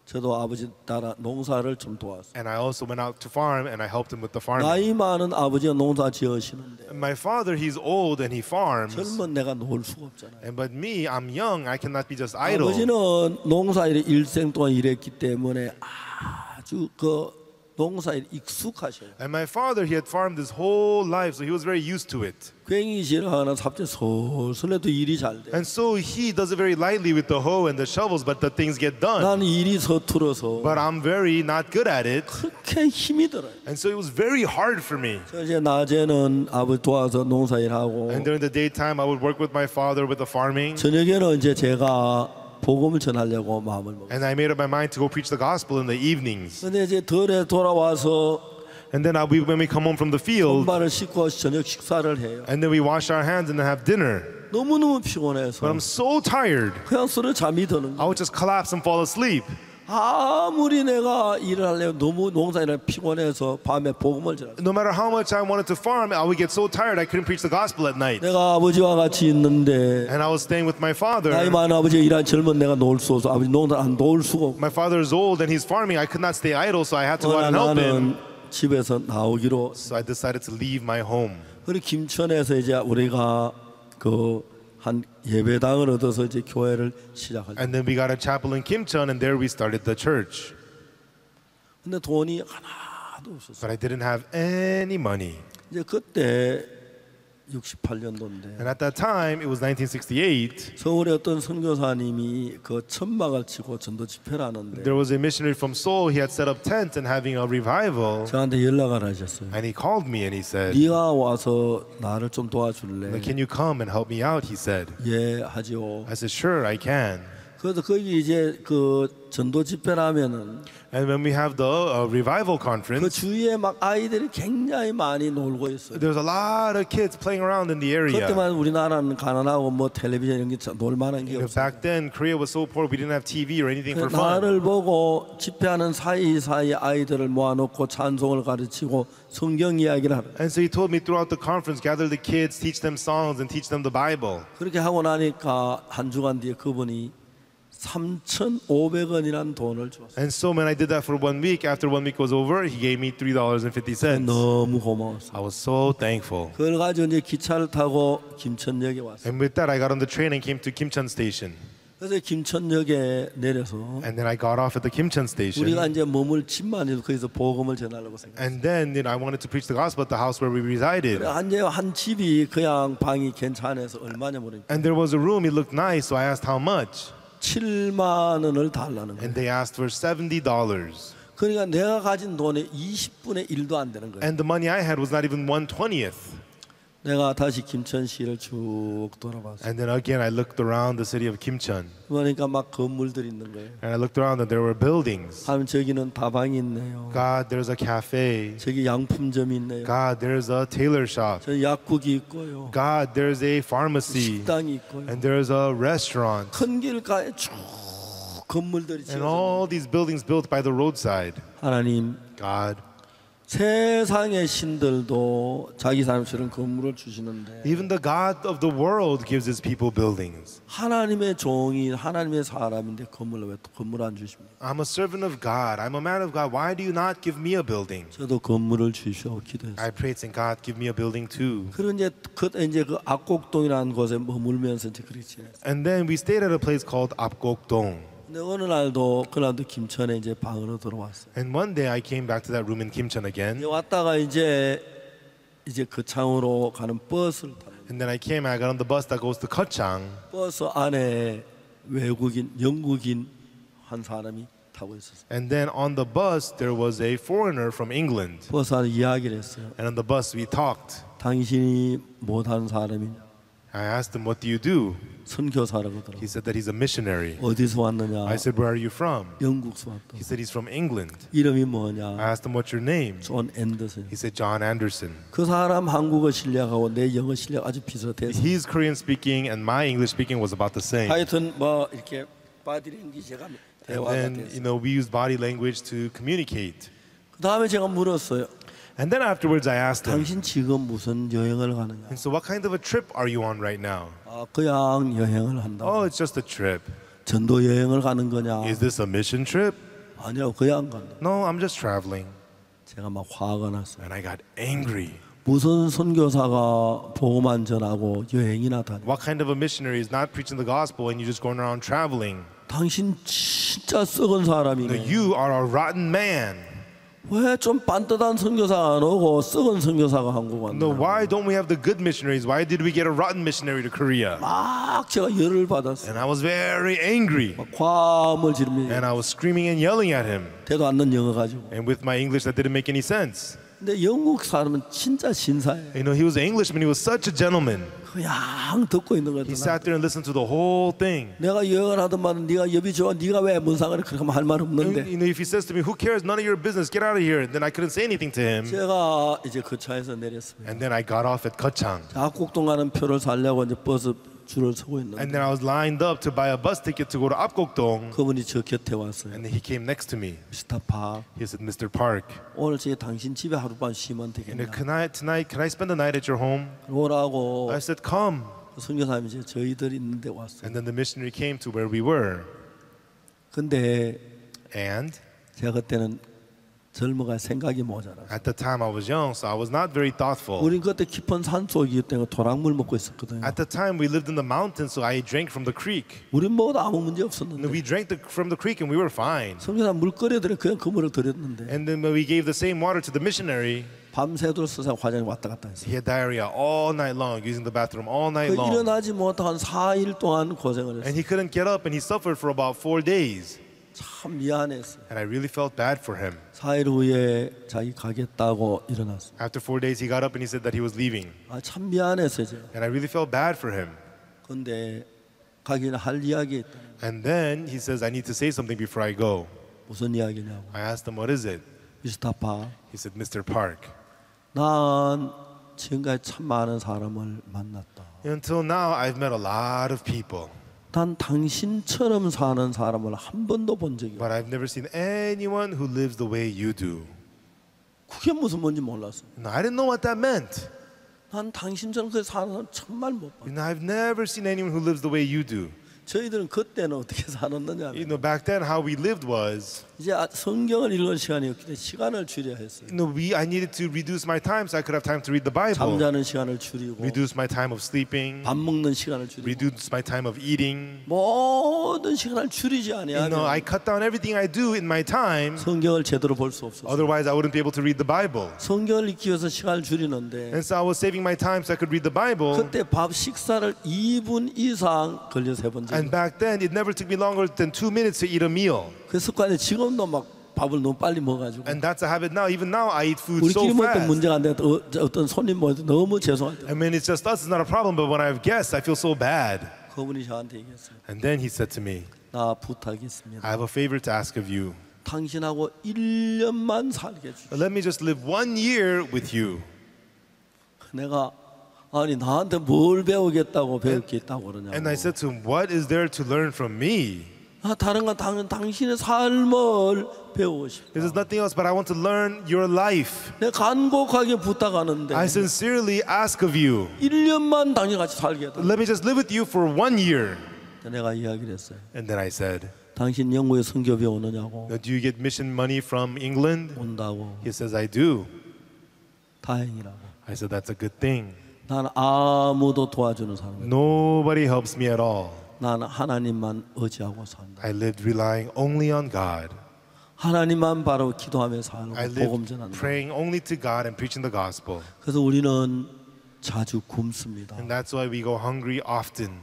저도 아버지 따라 농사를 좀 도왔어요. And I also went out to farm, and I helped him with the farming. 나이 많은 아버지가 농사 지으시는데 And my father, he's old and he farms. 젊은 내가 놀 수가 없잖아요. And but me, I'm young. I cannot be just idle. 아버지는 농사일에 일생 동안 일했기 때문에 아주 그 농사에 익숙하셔요. And my father, he had farmed his whole life, so he was very used to it. 괭이질하는 삽질 솔솔 해도 일이 잘 돼. And so he does it very lightly with the hoe and the shovels, but the things get done. 나는 일이 서툴어서 But I'm very not good at it. 그렇게 힘이 들어요. And so it was very hard for me. 그래서 이제 낮에는 아버지 도와서 농사일하고 And during the daytime, I would work with my father with the farming. 저녁에는 이제 제가 복음을 전하려고 마음을 먹었어요. And I made up my mind to go preach the gospel in the evenings. 근데 이제 덜에 돌아와서 And then when we come home from the field, 손발을 씻고 저녁 식사를 해요. and then we wash our hands and then have dinner. 너무너무 피곤해서 But I'm so tired, 그냥 서로 잠이 드는 I 거예요. would just collapse and fall asleep. 아무리 내가 일을 하려면 너무 농사일에 피곤해서 밤에 복음을 전하고 No matter how much I wanted to farm, I would get so tired I couldn't preach the gospel at night. 내가 아버지와 같이 있는데 And I was staying with my father. 나이 많은 아버지가 일한 젊은 내가 놓을 수 없어. 아버지 농사 안 놓을 수가 없고 My father is old and he's farming. I could not stay idle, so I had to go out and help him. 나는 집에서 나오기로. So I decided to leave my home. 그리고 김천에서 이제 우리가 그 한 예배당을 얻어서 이제 교회를 시작할 때. And then we got a chapel in Kimcheon, and there we started the church. 근데 돈이 하나도 없었어. But I didn't have any money. 이제 그때 68년도인데 And at that time, it was 1968. 서울에 어떤 선교사님이 그 천막을 치고 전도 집회를 하는데 There was a missionary from Seoul. He had set up tents and having a revival. 저한테 연락을 하셨어요. And he called me and he said, 네가 와서 나를 좀 도와줄래? "Can you come and help me out?" He said. 예, 하지요. I said, "Sure, I can." 그래서 거기 이제 그 전도 집회라면은 And when we have the revival 그 conference, 주위에 막 아이들이 굉장히 많이 놀고 있어요. there's a lot of kids playing around in the area. 그때만 우리나라는 가난하고 뭐 텔레비전 이런 게 놀 만한 게 없어요. Back then, Korea was so poor we didn't have TV or anything for fun. 나를 보고 집회하는 사이사이 아이들을 모아놓고 찬송을 가르치고 성경 이야기를 하라. And so he told me throughout the conference, gather the kids, teach them songs, and teach them the Bible. 그렇게 하고 나니까 한 주간 뒤에 그분이 3,500원이라는 돈을 줬어요. And so when I did that for 1 week, after 1 week was over, he gave me $3.50. 너무 고마웠어요. I was so thankful. 그걸 가지고 이제 기차를 타고 김천역에 왔어요. And with that, I got on the train and came to Kimcheon Station. 그래서 김천역에 내려서 And then I got off at the Kimcheon Station. 우리가 이제 머물 집만 해도 거기서 복음을 전하려고 생각했어요. And then I wanted to preach the gospel at the house where we resided. 한 집이 그냥 방이 괜찮아서 얼마냐 모르니까 And there was a room, it looked nice, so I asked how much. 7만 원을 달라는 거예요. And they asked for $70. 그러니까 내가 가진 돈의 20분의 1도 안 되는 거예요. And the money I had was not even 1/20th. 내가 다시 김천시를 쭉 돌아봤어요. And then again, I looked around the city of Kimcheon. 그러니까 막 건물들이 있는 거예요. And I looked around and there were buildings. 하면 저기는 다방이 있네요. God, there's a cafe. 저기 양품점이 있네요. God, there's a tailor shop. 저 약국이 있고요. God, there's a pharmacy. 식당이 있고요. And there's a restaurant. 큰 길가에 쭉 건물들이 And 지어져. all these buildings built by the roadside. 하나님, God, 세상의 신들도 자기 사람처럼 건물을 주시는데 even the God of the world gives his people buildings. 하나님의 종이 하나님의 사람인데 건물을 왜 또 건물 안 주십니까? I'm a servant of God. I'm a man of God. Why do you not give me a building? 저도 건물을 주시오 기도했어요. I prayed, saying, God, give me a building too. 그리고 이제 그 악곡동이라는 곳에 머물면서 이제 그렇게 지냈어요. And then we stayed at a place called Apgokdong. 근데 어느 날도 그날도 김천에 이제 방으로 들어왔어요. And one day I came back to that room in Kimcheon again. 이제 왔다가 이제 그 창으로 가는 버스를 탔는데 And then I got on the bus that goes to Kachang. 버스 안에 외국인, 영국인 한 사람이 타고 있었어요. And then on the bus, there was a foreigner from England. 버스 안에 이야기를 했어요. And on the bus, we talked. 당신이 못하는 사람이냐? I asked him, what do you do? 선교사라고 하더라고요. He said that he's a missionary. 어디서 왔느냐? I said, where are you from? 영국에서 왔다. He said he's from England. 이름이 I 뭐냐? asked him, what's your name? 존 앤더슨. He said, John Anderson. 그 사람 한국어 실력하고 내 영어 실력 아주 비슷해서 He's Korean speaking and my English speaking was about the same. 하여튼 뭐 이렇게 바디랭귀지가 And 대화가 then, 됐어요. we used body language to communicate. 그 다음에 제가 물었어요. And then afterwards, I asked him, 당신 지금 무슨 여행을 가느냐? and so what kind of a trip are you on right now? 아, 그냥 여행을 한다. Oh, it's just a trip. 전도 여행을 가는 거냐? Is this a mission trip? 아니요, 그냥 간다. No, I'm just traveling. 제가 막 화가 났어요. And I got angry. 무슨 선교사가 복음만 전하고 여행이나 다니? What kind of a missionary is not preaching the gospel and you're just going around traveling? 당신 진짜 썩은 No, 사람이네. you are a rotten man. 왜 좀 반듯한 선교사가 안 오고 썩은 선교사가 한국 No, 왔나? why don't we have the good missionaries? Why did we get a rotten missionary to Korea? 막 제가 열을 받았어요. And I was very angry. 막 과음을 지르면서 And I was screaming and yelling at him. 대도 않는 영어 가지고. And with my English, that didn't make any sense. 근데 영국 사람은 진짜 신사예요. He was an Englishman. He was such a gentleman. 그냥 듣고 있는 He 거죠. sat there and listened to the whole thing. 내가 여행을 하더만 네가 여비 좋아, 네가 왜 문상을 그렇게 하면 할 말 없는데. If he says to me, "Who cares? None of your business. Get out of here," then I couldn't say anything to him. 제가 이제 그 차에서 내렸습니다. And then I got off at Gachang. 작곡동 가는 표를 살려고 이제 버스 줄을 서고 And 있는데 then I was lined up to buy a bus ticket to go to Apgokdong. 그분이 저 곁에 왔어요. And then he came next to me. 스타파 He said, "Mr. Park, 오늘 저기 당신 집에 하룻밤 쉬면 되겠냐? can I spend the night at your home?" 오라고 I said, "Come." 선교사님이 이제 저희들 있는데 왔어요. And then the missionary came to where we were. 근데 And 제가 그때는 젊어가 생각이 모자라. at the time I was young, so I was not very thoughtful. 우린 그때 깊은 산 속이기 때문에 도랑물 먹고 있었거든요. At the time we lived in the mountains, so I drank from the creek. 우린 먹어도 아무 문제 And 없었는데 we drank from the creek and we were fine. 선교사 물거리들은 그냥 그 물을 드렸는데 And then when we gave the same water to the missionary, 밤새도록 서서 화장이 왔다 갔다 했어요. he had diarrhea all night long, using the bathroom all night 그 long. 일어나지 못한 4일 동안 고생을 And 했어요. he couldn't get up and he suffered for about 4 days. 참 미안했어요. And I really felt bad for him. 4일 후에 자기 가겠다고 일어났어요. After 4 days, he got up and he said that he was leaving. 아, 참 미안했어요. 제가. And I really felt bad for him. 근데 가기는 할 이야기 있다. And then he says, I need to say something before I go. 무슨 이야기냐고. I asked him, what is it? 미스터파, He said, Mr. Park. 난 지금까지 참 많은 사람을 만났다. Until now, I've met a lot of people. 난 당신처럼 사는 사람을 한 번도 본 적이 없어. But I've never seen anyone who lives the way you do. 그게 무슨 뭔지 몰랐어. And I didn't know what that meant. 난 당신처럼 그 사는 사람 정말 못 봐. And I've never seen anyone who lives the way you do. 저희들은 그때는 어떻게 살았느냐. Back then, how we lived was, 이제 성경을 읽을 시간이 없기 때문에 시간을 줄여야 했어요. I needed to reduce my time so I could have time to read the Bible. 잠자는 시간을 줄이고 Reduce my time of sleeping. 밥 먹는 시간을 줄이고 Reduce my time of eating. 모든 시간을 줄이지 아니하면 I cut down everything I do in my time. 성경을 제대로 볼 수 없었어요. Otherwise, I wouldn't be able to read the Bible. 성경을 읽기 위해서 시간을 줄이는데 And so I was saving my time so I could read the Bible. 그때 밥 식사를 2분 이상 걸려서 해본 적이 And back then, it never took me longer than 2 minutes to eat a meal. 그 습관이 지금도 막 밥을 너무 빨리 먹어가지고 And that's a habit now. Even now, I eat food so 우리끼리 먹을 때 fast. 문제가 안 돼. 어떤 손님 모일 때 너무 죄송할 때 I mean, it's just us, it's not a problem. But when I have guests, I feel so bad. 그분이 저한테 얘기했어요. And then he said to me, 나 부탁했습니다. I have a favor to ask of you. 당신하고 1년만 살게 해주십시오. Let me just live 1 year with you. 내가 아니 나한테 뭘 배우겠다고 배울 게 있다고 그러냐고. And I said to him, what is there to learn from me? 아, 다른 건 당신의 삶을 배우고 싶다. There's nothing else, but I want to learn your life. 내가 간곡하게 부탁하는데 I sincerely ask of you. 1년만 당신 같이 살게 해달라. Let me just live with you for 1 year. 내가 이야기를 했어요. And then I said, 당신 영국에 선교비 오느냐고. do you get mission money from England? 온다고. He says, I do. 다행이라고. I said, that's a good thing. 난 아무도 도와주는 사람. Nobody helps me at all. 나는 하나님만 의지하고 산다. I lived relying only on God. 하나님만 바로 기도하며 살고 I 복음 lived 전한다. praying only to God and preaching the gospel. 그래서 우리는 자주 굶습니다. And that's why we go hungry often.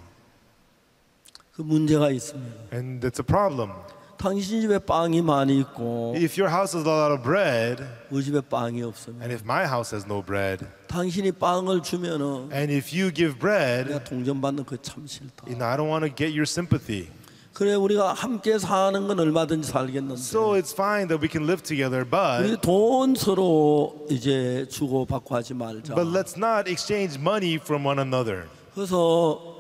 그 문제가 있습니다. And it's a problem. 당신 집에 빵이 많이 있고 If your house has a lot of bread, 우리 집에 빵이 없으면 and if my house has no bread, 당신이 빵을 주면은 and if you give bread, 내가 동전받는 거 참 싫다. I don't want to get your sympathy. 그래 우리가 함께 사는 건 얼마든지 살겠는데 So it's fine that we can live together, 우리 but 돈 서로 이제 주고 받고 하지 말자. let's not exchange money from one another. 그래서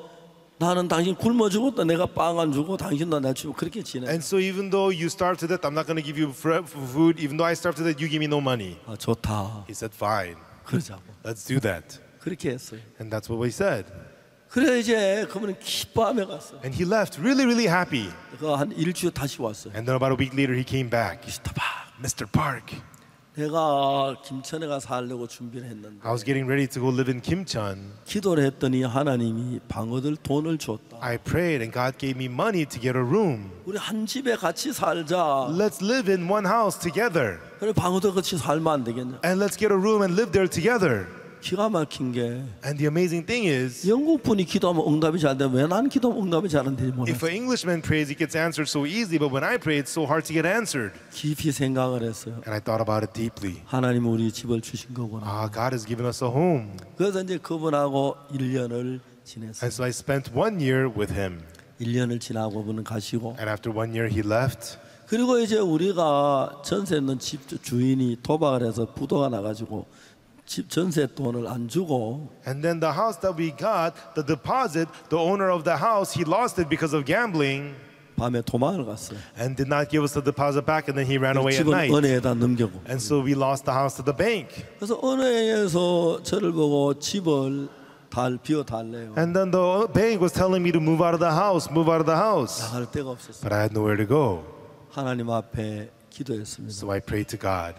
나는 당신 굶어 죽었다 내가 빵 안 주고 당신도 나 주고 그렇게 지내. And so even though you starve to death, I'm not going to give you food. Even though I starve to death, you give me no money. 아, 좋다. He said, fine, 그러자고. let's do that. 그렇게 했어요. And that's what we said. 그래 이제 그분은 기뻐하며 갔어. And he left really, really happy. 그한 일주일 다시 왔어요. And then about a week later, he came back. 스타박. Mr. Park, 내가 김천에 가서 살려고 준비를 했는데 I was getting ready to go live in Kimcheon. 기도를 했더니 하나님이 방 얻을 돈을 줬다. I prayed and God gave me money to get a room. 우리 한 집에 같이 살자. Let's live in one house together. 그래 방 얻어 같이 살면 안 되겠냐? And let's get a room and live there together. 기가 막힌 게 And the amazing thing is, 영국 분이 기도하면 응답이 잘 되면 왜 난 기도하면 응답이 잘 안 되지 if 몰랐어. an Englishman prays, it gets answered so easy, but when I pray, it's so hard to get answered. 깊이 생각을 했어요. And I thought about it deeply. 하나님 우리 집을 주신 거구나. Ah, God has given us a home. 그래서 이제 그분하고 1년을 지냈어요. And so I spent 1 year with him. 1년을 지나고 그분은 가시고 And after 1 year, he left. 그리고 이제 우리가 전세 있는 집 주인이 도박을 해서 부도가 나가지고 집 전세 돈을 안 주고 And then the house that we got, the deposit, the owner of the house, he lost it because of gambling 밤에 도망을 갔어요. and did not give us the deposit back, and then he ran away at 집은 night. 은행에다 넘겨고. And so we lost the house to the bank. 그래서 은행에서 저를 보고 집을 비워 달래요. And then the bank was telling me to move out of the house, move out of the house. 나갈 데가 없었어요. But I had nowhere to go. 하나님 앞에 기도했습니다. So I prayed to God.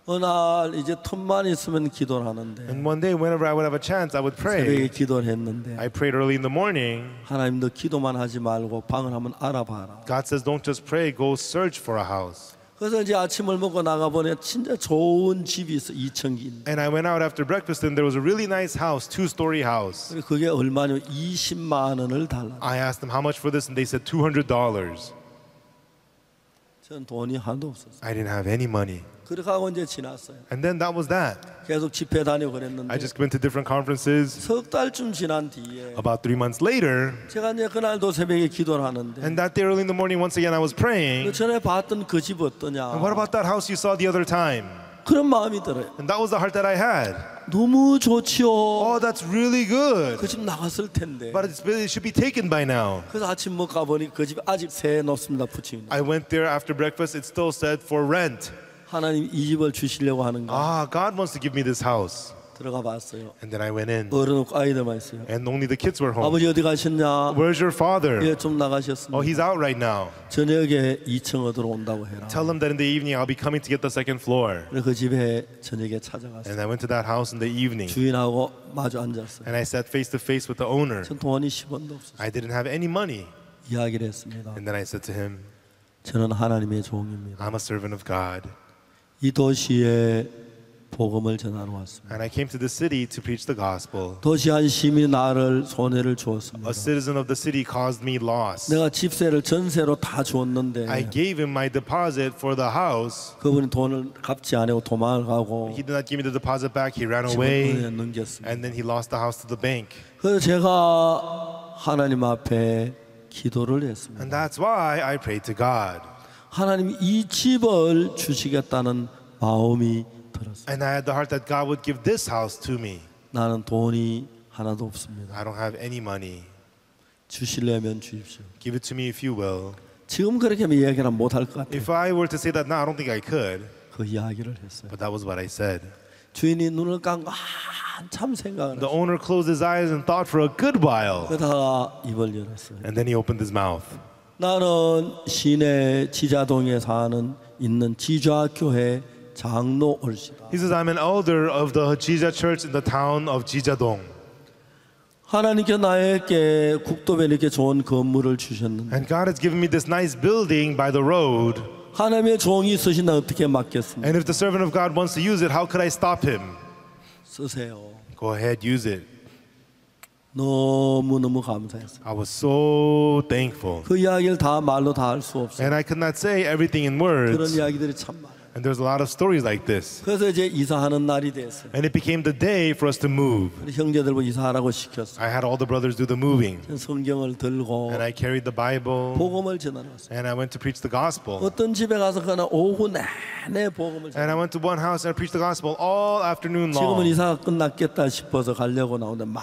어느 날 이제 틈만 있으면 기도를 하는데 And one day, whenever I would have a chance, I would 새벽에 pray. 기도를 했는데 I prayed early in the morning. 하나님 너 기도만 하지 말고 방을 한번 알아봐라. God says, don't just pray, go search for a house. 그래서 이제 아침을 먹고 나가보니 진짜 좋은 집이 있어 2층인. And I went out after breakfast, and there was a really nice house, 2-story house. 그게 얼마냐면 20만 원을 달라. I asked them how much for this, and they said $200. 전 돈이 하나도 없었어요. I didn't have any money. 그렇게 하고 이제 지났어요. And then that was that. 계속 집회 다니고 그랬는데 I just went to different conferences. 석 달쯤 지난 뒤에 About 3 months later, 제가 이제 그날도 새벽에 기도를 하는데 and that day early in the morning, once again I was praying. 전에 봤던 그 집 어떠냐 And what about that house you saw the other time? 그런 마음이 들어요. And that was the heart that I had. 너무 좋지요. Oh, that's really good. 그 집 나갔을 텐데. But it should be taken by now. 그래서 아침 먹 가보니 그 집 아직 새 놓습니다. 부침이. I went there after breakfast. It still said for rent. 하나님 이 집을 주시려고 하는가? Ah, God wants to give me this house. 들어가 봤어요. And then I went in. 어른하고 아이들만 있어요. And only the kids were home. 아버지 어디 가셨냐? Where's your father? 예, 좀 Oh, 나가셨습니다. he's out right now. 저녁에 2층 얻으러 온다고 해라. Tell him that in the evening I'll be coming to get the second floor. 그래서 그 집에 저녁에 찾아갔어요. And I went to that house in the evening. 주인하고 마주 앉았어요. And I sat face to face with the owner. 전 돈이 10원도 없었어요. I didn't have any money. 이야기를 했습니다. And then I said to him, 저는 하나님의 종입니다. I'm a servant of God. 이 도시에 복음을 전하러 왔습니다. And I came to the city to preach the gospel. 도시 한 시민이 나를 손해를 주었습니다. A citizen of the city caused me loss. 내가 집세를 전세로 다 줬는데 I gave him my deposit for the house. 그분이 돈을 갚지 않고 도망을 가고 He did not give me the deposit back. He ran 집을 away. 은행에 넘겼습니다. And then he lost the house to the bank. 그래서 제가 하나님 앞에 기도를 했습니다. And that's why I prayed to God. 하나님이 이 집을 주시겠다는 마음이 들었어요. And I had the heart that God would give this house to me. 나는 돈이 하나도 없습니다. I don't have any money. 주시려면 주십시오. Give it to me if you will. 지금 그렇게 하면 이야기를 못할 것 같아요. If I were to say that now, I don't think I could. 그 이야기를 했어요. But that was what I said. 주인이 눈을 감고 한참 생각을 The 했어요. owner closed his eyes and thought for a good while. 그러다가 입을 열었어요. And then he opened his mouth. 나는 시내 지자동에 사는 있는 지좌교회 장로 올시다. He says, I'm an elder of the Jija Church in the town of Jijadong. 하나님께 나에게 국도에 이렇게 좋은 건물을 주셨는데 And God has given me this nice building by the road. 하나님의 종이 쓰신다 어떻게 맡겠습니까? And if the servant of God wants to use it, how could I stop him? 쓰세요. Go ahead, use it. 너무너무 감사했어요. I was so thankful. 그 이야기를 다 말로 다 할 수 없어요. And I could not say everything in 그런 words. 이야기들이 참 많아요. And there's a lot of stories like this. 그래서 이제 이사하는 날이 됐어요. And it became the day for us to move. 우리 형제들보 이사하라고 시켰어요. I had all the brothers do the moving. 성경을 들고 And I carried the Bible. 복음을 전하았어요. And I went to preach the gospel. 어떤 집에 가서 그나 오후 내내 복음을 And I went to one house and I preached the gospel all afternoon 지금은 long. 이사가 끝났겠다 싶어서 가려고 나오는데 막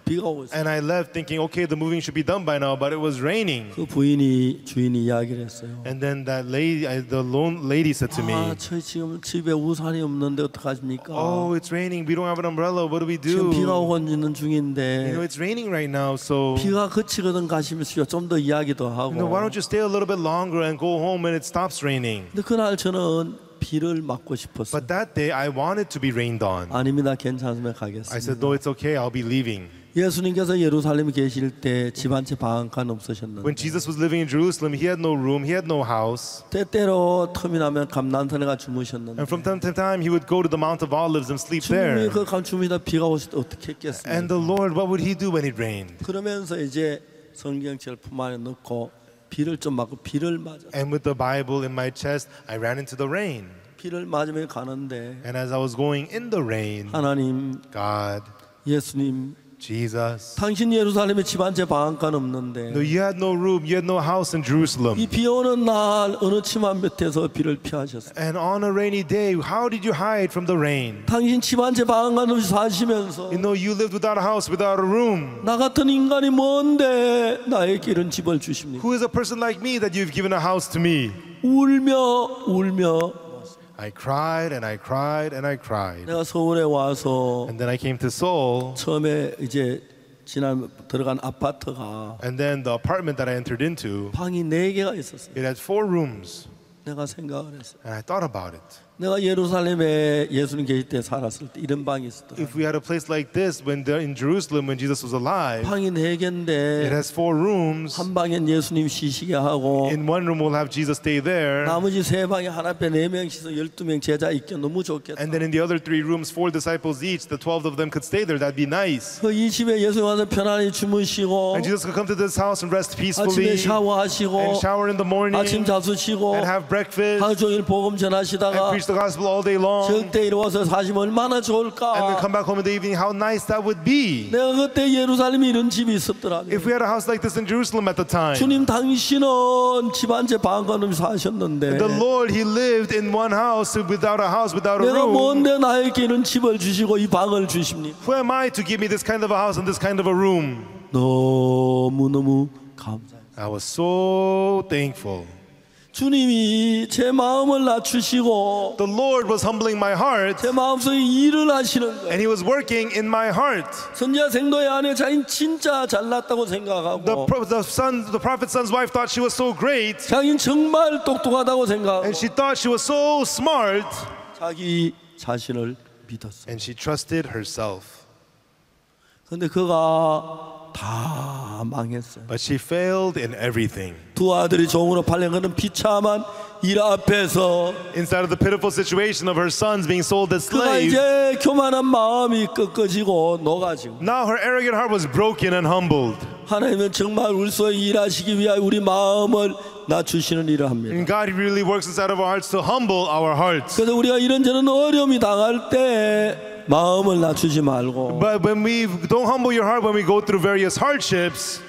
비가 오고 있어요. And I left thinking, okay, the moving should be done by now, but it was raining. 그 주인이 이야기를 했어요. And then that lady, the lone lady said to me, 저희 지금 집에 우산이 없는데 어떡하십니까? oh, it's raining. We don't have an umbrella. What do we 지금 do? 비가 오고 있는 You know, 중인데 it's raining right now, so 비가 그치거든 가시면서 좀 더 이야기도 하고. why don't you stay a little bit longer and go home when it stops raining? 근데 그날 저는 비를 맞고 싶었어요. But that day, I wanted to be rained on. 아닙니다. 괜찮으면 I said, 가겠습니다. no, it's okay. I'll be leaving. 예수님께서 예루살렘에 계실 때 집 한 채 방 한 칸 없으셨는데 When Jesus was living in Jerusalem, he had no room, he had no house. 때때로 틈이 나면 감난산에 가 주무셨는데 And from time to time, he would go to the Mount of Olives and sleep 주님이 there. 그 주무시다 비가 오실 때 어떻게 And 했겠습니까? the Lord, what would he do when it rained? 그러면서 이제 성경책을 품 안에 넣고 비를 좀 맞고 비를 맞아 And with the Bible in my chest, I ran into the rain. 비를 맞으며 가는데 And as I was going in the rain, 하나님, God, 예수님, Jesus, 당신 예루살렘에 집 한 채 방 한 칸 없는데 no, you had no room, you had no house in Jerusalem. 이 비 오는 날 어느 치마 밑에서 비를 피하셨어요. And on a rainy day, how did you hide from the rain? 당신 집 한 채 방 한 칸 없이 사시면서 You know, you lived without a house, without a room. 나 같은 인간이 뭔데 나에게 이런 집을 주십니까? Who is a person like me that you've given a house to me? 울며 I cried and I cried and I cried. 내가 서울에 와서 And then I came to Seoul. 처음에 이제 지난 들어간 아파트가 And then the apartment that I entered into, 방이 4개가 있었어요. it had 4 rooms. 내가 생각을 했어요. And I thought about it. 내가 예루살렘에 예수님 계실 때 살았을 때 이런 방이 있었더라. If we had a place like this when they're in Jerusalem when Jesus was alive, 방이 it 4개인데 has 4 rooms. 한 방엔 예수님 쉬시게 하고 In one room we'll have Jesus stay there. 나머지 3방에 한 앞에 4명씩서 12명 제자 있게 너무 좋겠다. And then in the other 3 rooms, 4 disciples each, the 12 of them could stay there. That'd be nice. 그 이 집에 예수님 와서 편안히 주무시고 And Jesus could come to this house and rest 아침에 peacefully 샤워하시고 and shower in the morning 아침 자수시고 and have breakfast 하루 종일 복음 and 전하시다가 preach the gospel all day long 적대 이루어서 사시면 얼마나 and then 좋을까. come back home in the evening. How nice that would be. 내가 그때 예루살렘에 이런 집이 있었더라고요. If we had a house like this in Jerusalem at the time. 주님 당신은 집 한 채 방 한 칸 사셨는데 The Lord, He lived in one house without a 내가 room. 뭔데 나에게 이런 집을 주시고 이 방을 주십니까? Who am I to give me this kind of a house and this kind of a room? 너무너무 감사해요. I was so thankful. 주님이 제 마음을 낮추시고 The Lord was humbling my heart 제 마음속에 일을 하시는 거예요. and He was working in my heart. 선지자 생도의 아내 자인 진짜 잘났다고 생각하고 The prophet's son's wife thought she was so great 자기는 정말 똑똑하다고 생각하고 and she thought she was so smart 자기 자신을 믿었어요. and she trusted herself. 그런데 그가 다 망했어요. But she failed in everything. 두 아들이 종으로 팔려가는 비참한 일 앞에서 Inside of the pitiful situation of her sons being sold as 그가 slaves, 이제 교만한 마음이 꺾어지고 녹아지고 now her arrogant heart was broken and humbled. 하나님은 정말 우리 속에 일하시기 위하여 우리 마음을 낮추시는 일을 합니다. And God really works inside of our hearts to humble our hearts. 그래서 우리가 이런저런 어려움이 당할 때 마음을 낮추지 말고 But when we don't humble your heart when we go through various hardships,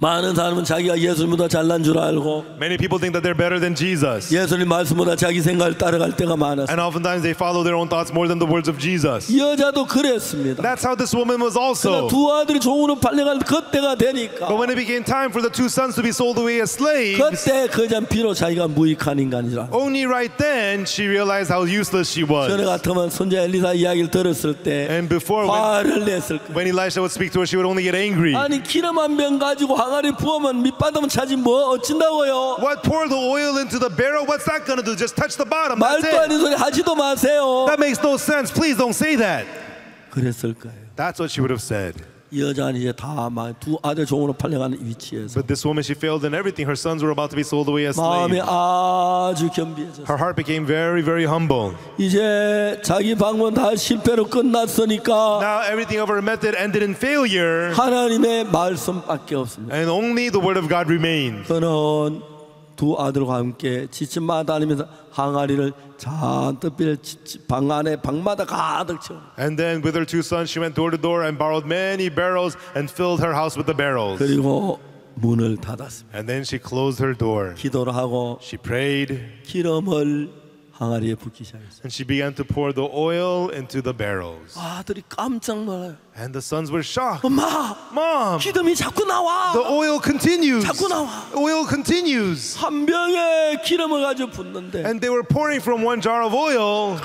많은 사람은 자기가 예수님보다 잘난 줄 알고 many people think that they're better than Jesus. 예수님 말씀보다 자기 생각을 따라갈 때가 많았어요. And oftentimes they follow their own thoughts more than the words of Jesus. 이 여자도 그랬습니다. That's how this woman was 그러나 also. 두 아들이 종으로 팔려갈 그때가 되니까 But when it became time for the 2 sons to be sold away as slaves, 그때 그전 비로 자기가 무익한 인간이라. only right then she realized how useless she 전에 was. 같으면 손자 엘리사 이야기를 들었을 때 And before 화를 냈을 거예요. when Elisha would speak to her, she would only get angry. 아니 기름 한 병 가지고 항아리 부으면 밑바닥은 차지 뭐 어쩐다고요? What, pour the oil into the barrel? What's that going to do? Just touch the bottom. That's 말도 it. 아닌 소리 하지도 마세요. That makes no sense. Please don't say that. 그랬을 거예요. That's what she would have said. 이 여자는 이제 다 막 두 아들 종으로 팔려가는 위치에서 But this woman, she failed in everything. Her sons were about to be sold away as 마음이 slaves. 아주 겸비해졌어요. Her heart became very, very humble. 이제 자기 방문 다 실패로 끝났으니까 Now everything of her method ended in failure, 하나님의 말씀밖에 없습니다. and only the word of God remained. 그는 두 아들과 함께 지침마 다니면서 항아리를 잔뜩 빌려 방 안에 방마다 가득 채워. And then with her two sons, she went door to door and borrowed many barrels and filled her house with the barrels. 그리고 문을 닫았습니다. And then she closed her door. 기도를 하고 She prayed, 기름을 항아리에 붓기 시작했어요. and she began to pour the oil into the barrels. 아들이 깜짝 놀라요. And the sons were shocked. 엄마, Mom, 기름이 자꾸 나와. the oil continues. 자꾸 나와. Oil continues. 한 병에 기름을 가지고 붓는데 And they were pouring from one jar of oil,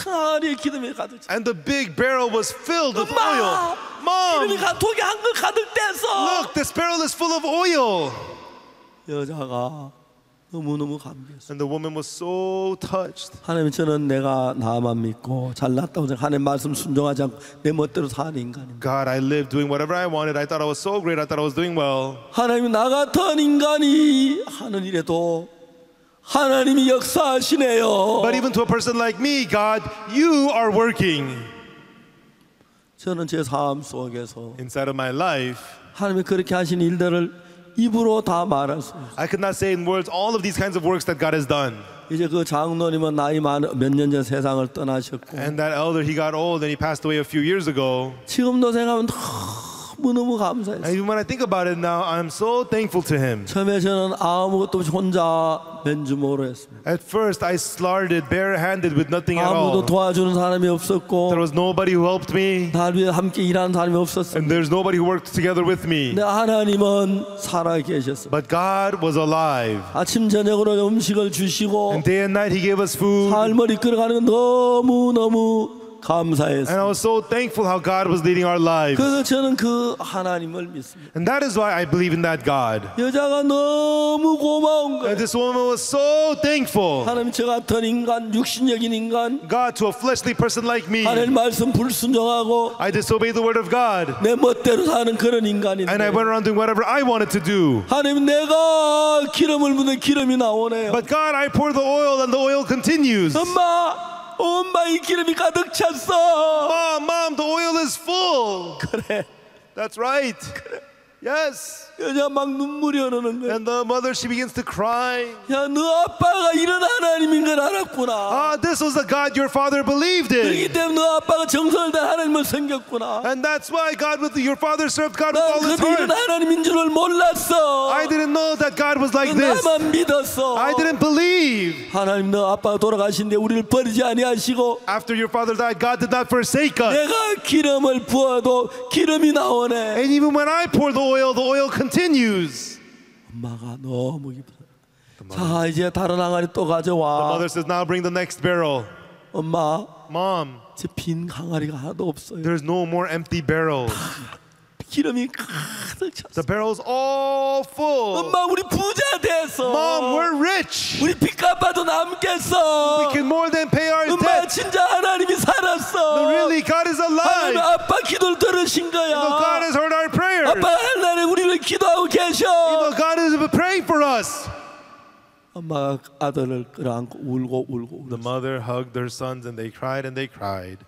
항아리에 기름이 가득 차. and the big barrel was filled with 엄마, oil. Mom, 기름이 독이 한글 가득 떼서. look, this barrel is full of oil. 여자가 너무너무 감개했어요. And the woman was so touched. 하나님, 저는 내가 나만 믿고 잘났다고 생각, 하나님 말씀 순종하지 않고 내 멋대로 사는 인간입니다. God, I lived doing whatever I wanted. I thought I was so great. I thought I was doing well. 하나님, 나 같은 인간이 하는 일에도 하나님이 역사하시네요. But even to a person like me, God, you are working 저는 제 삶 속에서 inside of my life. 하나님이 그렇게 하신 일들을 입으로 다 말할 수 없어요. I could not say in words all of these kinds of works that God has done. 이제 그 장로님은 나이 몇 년 전 세상을 떠나셨고, And that elder, he got old and he passed away a few years ago. 지금도 생각하면 너무너무 And 감사했어요. even when I think about it now, I'm so thankful to him. 처음에 저는 아무것도 없이 혼자 맨주모로 했습니다. At first, I started barehanded with nothing at 아무도 all. 도와주는 사람이 There 없었고 was nobody who helped me, 날 위해 함께 일하는 사람이 없었습니다. and there's nobody who worked together with me. 근데 하나님은 살아 계셨어요. But God was alive. 아침 저녁으로 음식을 주시고 And day and night, he gave us food. 삶을 이끌어가는 건 너무너무 And I 감사했어요. was so thankful how God was leading our lives. 그래서 저는 그 하나님을 믿습니다. And that is why I believe in that God. 여자가 너무 고마운 And 거예요. this woman was so thankful. 하나님, 저 같은 인간, 육신적인 인간, God, to a fleshly person like me, 하나님 말씀 불순종하고 I disobeyed the word of God. 내 멋대로 사는 그런 And I 인간인데, went around doing whatever I wanted to do. 하나님, 내가 기름을 붓는 기름이 나오네요. But God, I pour the oil and the oil continues. 엄마, 이 기름이 가득 찼어. Mom, the oil is full. 그래. That's right. Yes. 여자 막 눈물이 흐르는 거야. And the mother, she begins to cry. 야, 너 아빠가 이런 하나님인 걸 알았구나. This was the God your father believed 그렇기 in. 때문에 너 아빠가 정성을 다 하나님을 섬겼구나. And that's why God, your father served God with all 난 his 그도 이런 heart. 하나님인 줄을 몰랐어. I didn't know that God was like this. 나만 믿었어. I didn't believe. 하나님, 너 아빠가 돌아가신데 우리를 버리지 아니하시고 After your father died, God did not forsake us. 내가 기름을 부어도 기름이 나오네. And even when I pour the oil continues. 엄마가 너무 기쁘다. 자, 이제 다른 항아리 또 The 가져와. mother says, now bring the next barrel. 엄마, Mom, 이제 빈 항아리가 하나도 없어요. there's no more empty barrels. 기름이 가득 찼어. The barrel's all full. 엄마, 우리 부자 됐어. Mom, we're rich. 우리 빚 갚아도 남겠어. We can more than pay our 엄마, debt. 진짜 하나님이 살았어. Really, God is 하나님, alive. 아빠 기도를 들으신 거야. God has heard our prayers. 아빠 하나님 우리를 기도하고 계셔. God is praying for us. 엄마가 아들을 끌어안고 울고 The mother hugged their sons and they cried and they cried.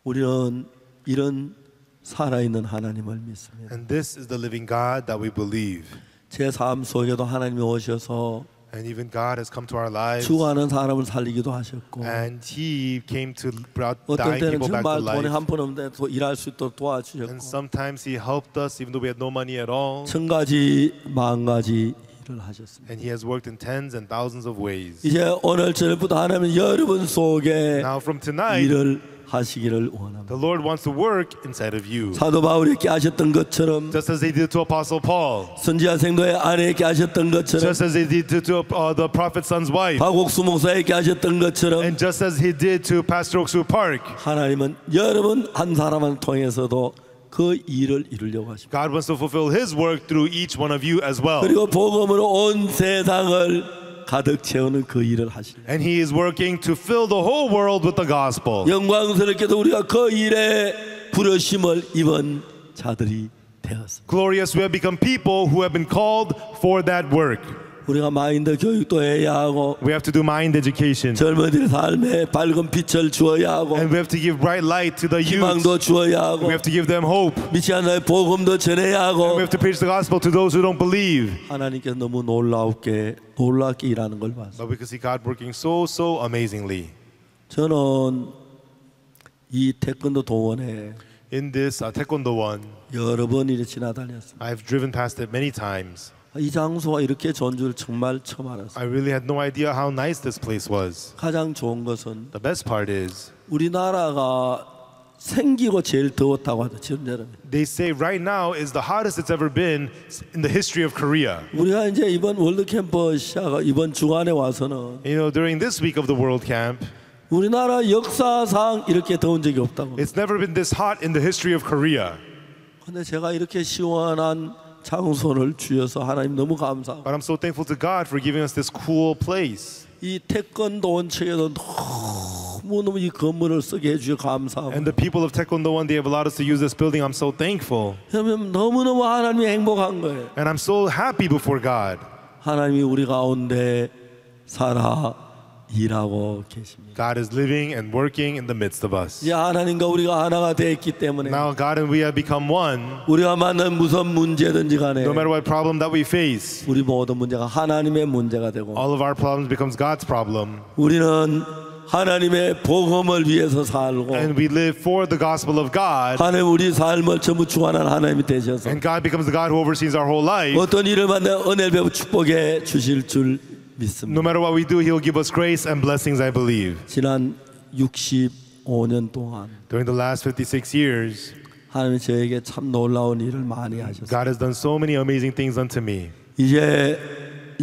우리는 이런 살아있는 하나님을 믿습니다. And this is the living God that we believe. 제 삶 속에도 하나님이 오셔서 And even God has come to our lives. 죽어가는 사람을 살리기도 하셨고, And He came to bring 어떤 dying 때는 people back to 정말 돈이 life. 한 푼 없는데 또 일할 수 있도록 And 도와주셨고, sometimes He helped us even though we had no money at all. 천 가지 만 가지 일을 하셨습니다. And He has worked in tens and thousands of ways. 이제 오늘 저녁부터 하나님은 여러분 속에 Now from tonight, 일을 하시기를 원합니다. the Lord wants to work inside of you. 사도 바울에게 하셨던 것처럼, Just as He did to Apostle Paul. 선지자 생도의 아내에게 하셨던 것처럼, Just as He did to the prophet's son's wife. 박옥수 목사에게 하셨던 것처럼, And just as He did to Pastor Oksu Park. 하나님은 여러분 한 사람을 통해서도 그 일을 이루려고 하십니다. God wants to fulfill His work through each one of you as well. 그리고 복음으로 온 세상을 가득 채우는 그 일을 하십니다. And He is working to fill the whole world with the gospel. 영광스럽게도 우리가 그 일에 부르심을 입은 자들이 되었습니다. Glorious, we have become people who have been called for that work. 우리가 마인드 교육도 해야 하고 We have to do mind education. 젊은이들 삶에 밝은 빛을 주어야 하고 And we have to give bright light to the youth. 희망도 주어야 하고 We have to give them hope. 믿지 않는 자의 복음도 전해야 And we 하고 have to preach the gospel to those who don't believe. 하나님께서 너무 놀랍게 일하는 걸 봤어요. But we can see God working so amazingly. 저는 이 태권도 동원에 In this Taekwondo one, 여러 번 이렇게 지나다녔습니다. I've driven past it many times. 이 장소가 이렇게 좋은 줄 정말 처음 알았어요. I really had no idea how nice this place was. 가장 좋은 것은 The best part is, 우리나라가 생기고 제일 더웠다고 하죠. 지금 여름에. they say right now is the hottest it's ever been in the history of Korea. 우리가 이제 이번 월드 캠프 시작 이번 주간에 와서는 You know, during this week of the World Camp, 우리나라 역사상 이렇게 더운 적이 없다고. it's never been this hot in the history of Korea. 근데 제가 이렇게 시원한 장소를 주셔서 하나님 너무 감사하고 But I'm so thankful to God for giving us this cool place. 이 태권도원 측에도 너무 이 건물을 쓰게 해주셔서 감사하고 And the people of Taekwondo one, they have allowed us to use this building. I'm so thankful. 그러면 너무너무 하나님이 행복한 거예요. And I'm so happy before God. 하나님이 우리 가운데 살아 일하고 계십니다. God is living and working in the midst of us. 이제 하나님과 우리가 하나가 됐기 때문에 Now God and we have become one. 우리가 만난 무슨 문제든지 간에 No matter what problem that we face, 우리 모든 문제가 하나님의 문제가 되고 all of our problems becomes God's problem. 우리는 하나님의 복음을 위해서 살고 And we live for the gospel of God. 하나님 우리 삶을 전부 주관하는 하나님이 되셔서 And God becomes the God who oversees our whole life. 어떤 일을 만나 은혜를 배우 축복해 주실 줄 믿습니다. No matter what we do, He'll give us grace and blessings, I believe. 지난 65년 동안 During the last 56 years, 하나님이 저에게 참 놀라운 일을 많이 하셨어요. God has done so many amazing things unto me. 이제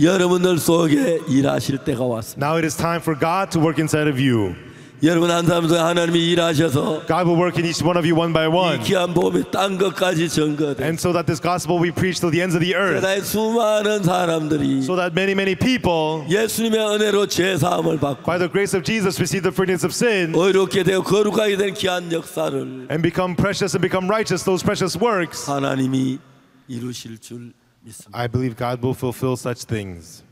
여러분들 속에 일하실 때가 왔습니다. Now it is time for God to work inside of you. 여러분 한 사람 속에 하나님이 일하셔서 God will work in each one of you one by one. 이 귀한 복음이 땅 끝까지 전거돼. And so that this gospel we preach till the ends of the earth. 세상의 수많은 사람들이 So that many people, 예수님의 은혜로 죄 사함을 받고 by the grace of Jesus, receive the forgiveness of sin 의롭게 되어 거룩하게 된 귀한 역사를 and become precious and become righteous, those precious works. 하나님이 이루실 줄 믿습니다. I believe God will fulfill such things.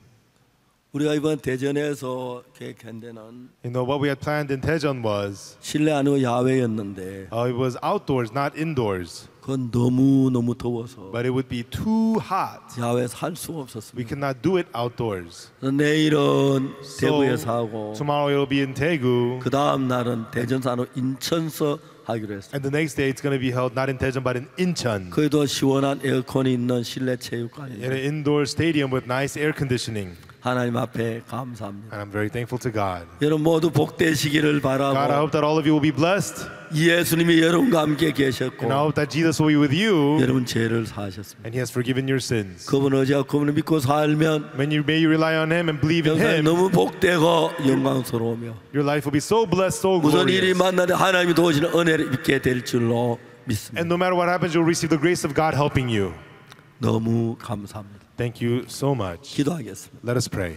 우리가 이번 대전에서 계획한 데는 You know, what we had planned in Daejeon was, 실내 아니고 야외였는데 it was outdoors, not indoors. 그건 너무 더워서 But it would be too hot. 야외에서 할 수가 We 없었습니다. cannot do it outdoors. 그래서 내일은 So 대구에서 하고 tomorrow it will be in Daegu. 그 다음 날은 대전산으로 인천서 하기로 했습니다. And the next day it's going to be held not in Daejeon but in Incheon. 거기도 시원한 에어컨이 있는 실내 In 체육관이에요. an indoor stadium with nice air conditioning. 하나님 앞에 감사합니다. And I'm very thankful to God. 여러분 모두 복되시기를 God, I 바라고 hope that all of you will be blessed. 예수님이 여러분과 함께 And I 계셨고 hope that Jesus will be with you. 여러분 죄를 사하셨습니다. And He has forgiven your sins. 그분 의지하고 그분을 믿고 살면 May you rely on Him and believe in 영상 Him. 너무 복되고 영광스러우며 Your life will be so blessed, so 무슨 일이 glorious. 만나도 하나님이 도우시는 은혜를 입게 될 줄로 믿습니다. And no matter what happens, you'll receive the grace of God helping you. 너무 감사합니다. Thank you so much. 기도하겠습니다. Let us pray.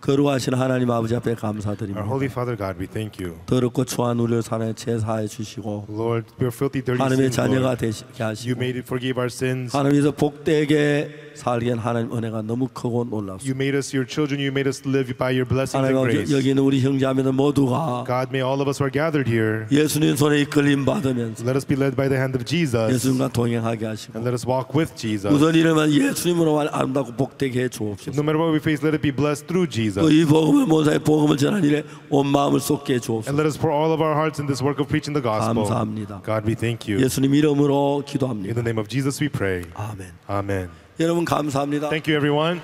거룩하신 하나님 아버지 앞에 Our 감사드립니다. Holy Father God, we thank you. 더럽고 추한 우리를 사랑해 제사해 주시고 Lord, we are filthy, dirty 하나님의 sins, 자녀가 Lord. 되게 You 하시고 made it forgive our sins. 하나님께서 복되게 살게 한 하나님 은혜가 너무 크고 놀랍습니다. You made us your children. You made us live by your blessings and 하나님 grace. 여기 있는 우리 형제자매들 모두가 God, may all of us who are gathered here, 예수님 손에 이끌림 받으면서 let us be led by the hand of Jesus. 예수님과 동행하게 하시고 And let us walk with Jesus. 무슨 일이면 예수님으로 아름답고 복되게 해 주옵소서. No matter what we face, let it be blessed through Jesus. 이 복음을 모사의 복음을 전하는 일에 온 마음을 쏟게 해 And 주옵소서. let us pour all of our hearts in this work of preaching the gospel. 감사합니다. God, we thank you. 예수님 이름으로 In 기도합니다. the name of Jesus we pray. 아멘. Amen. 여러분 감사합니다. Thank you, everyone.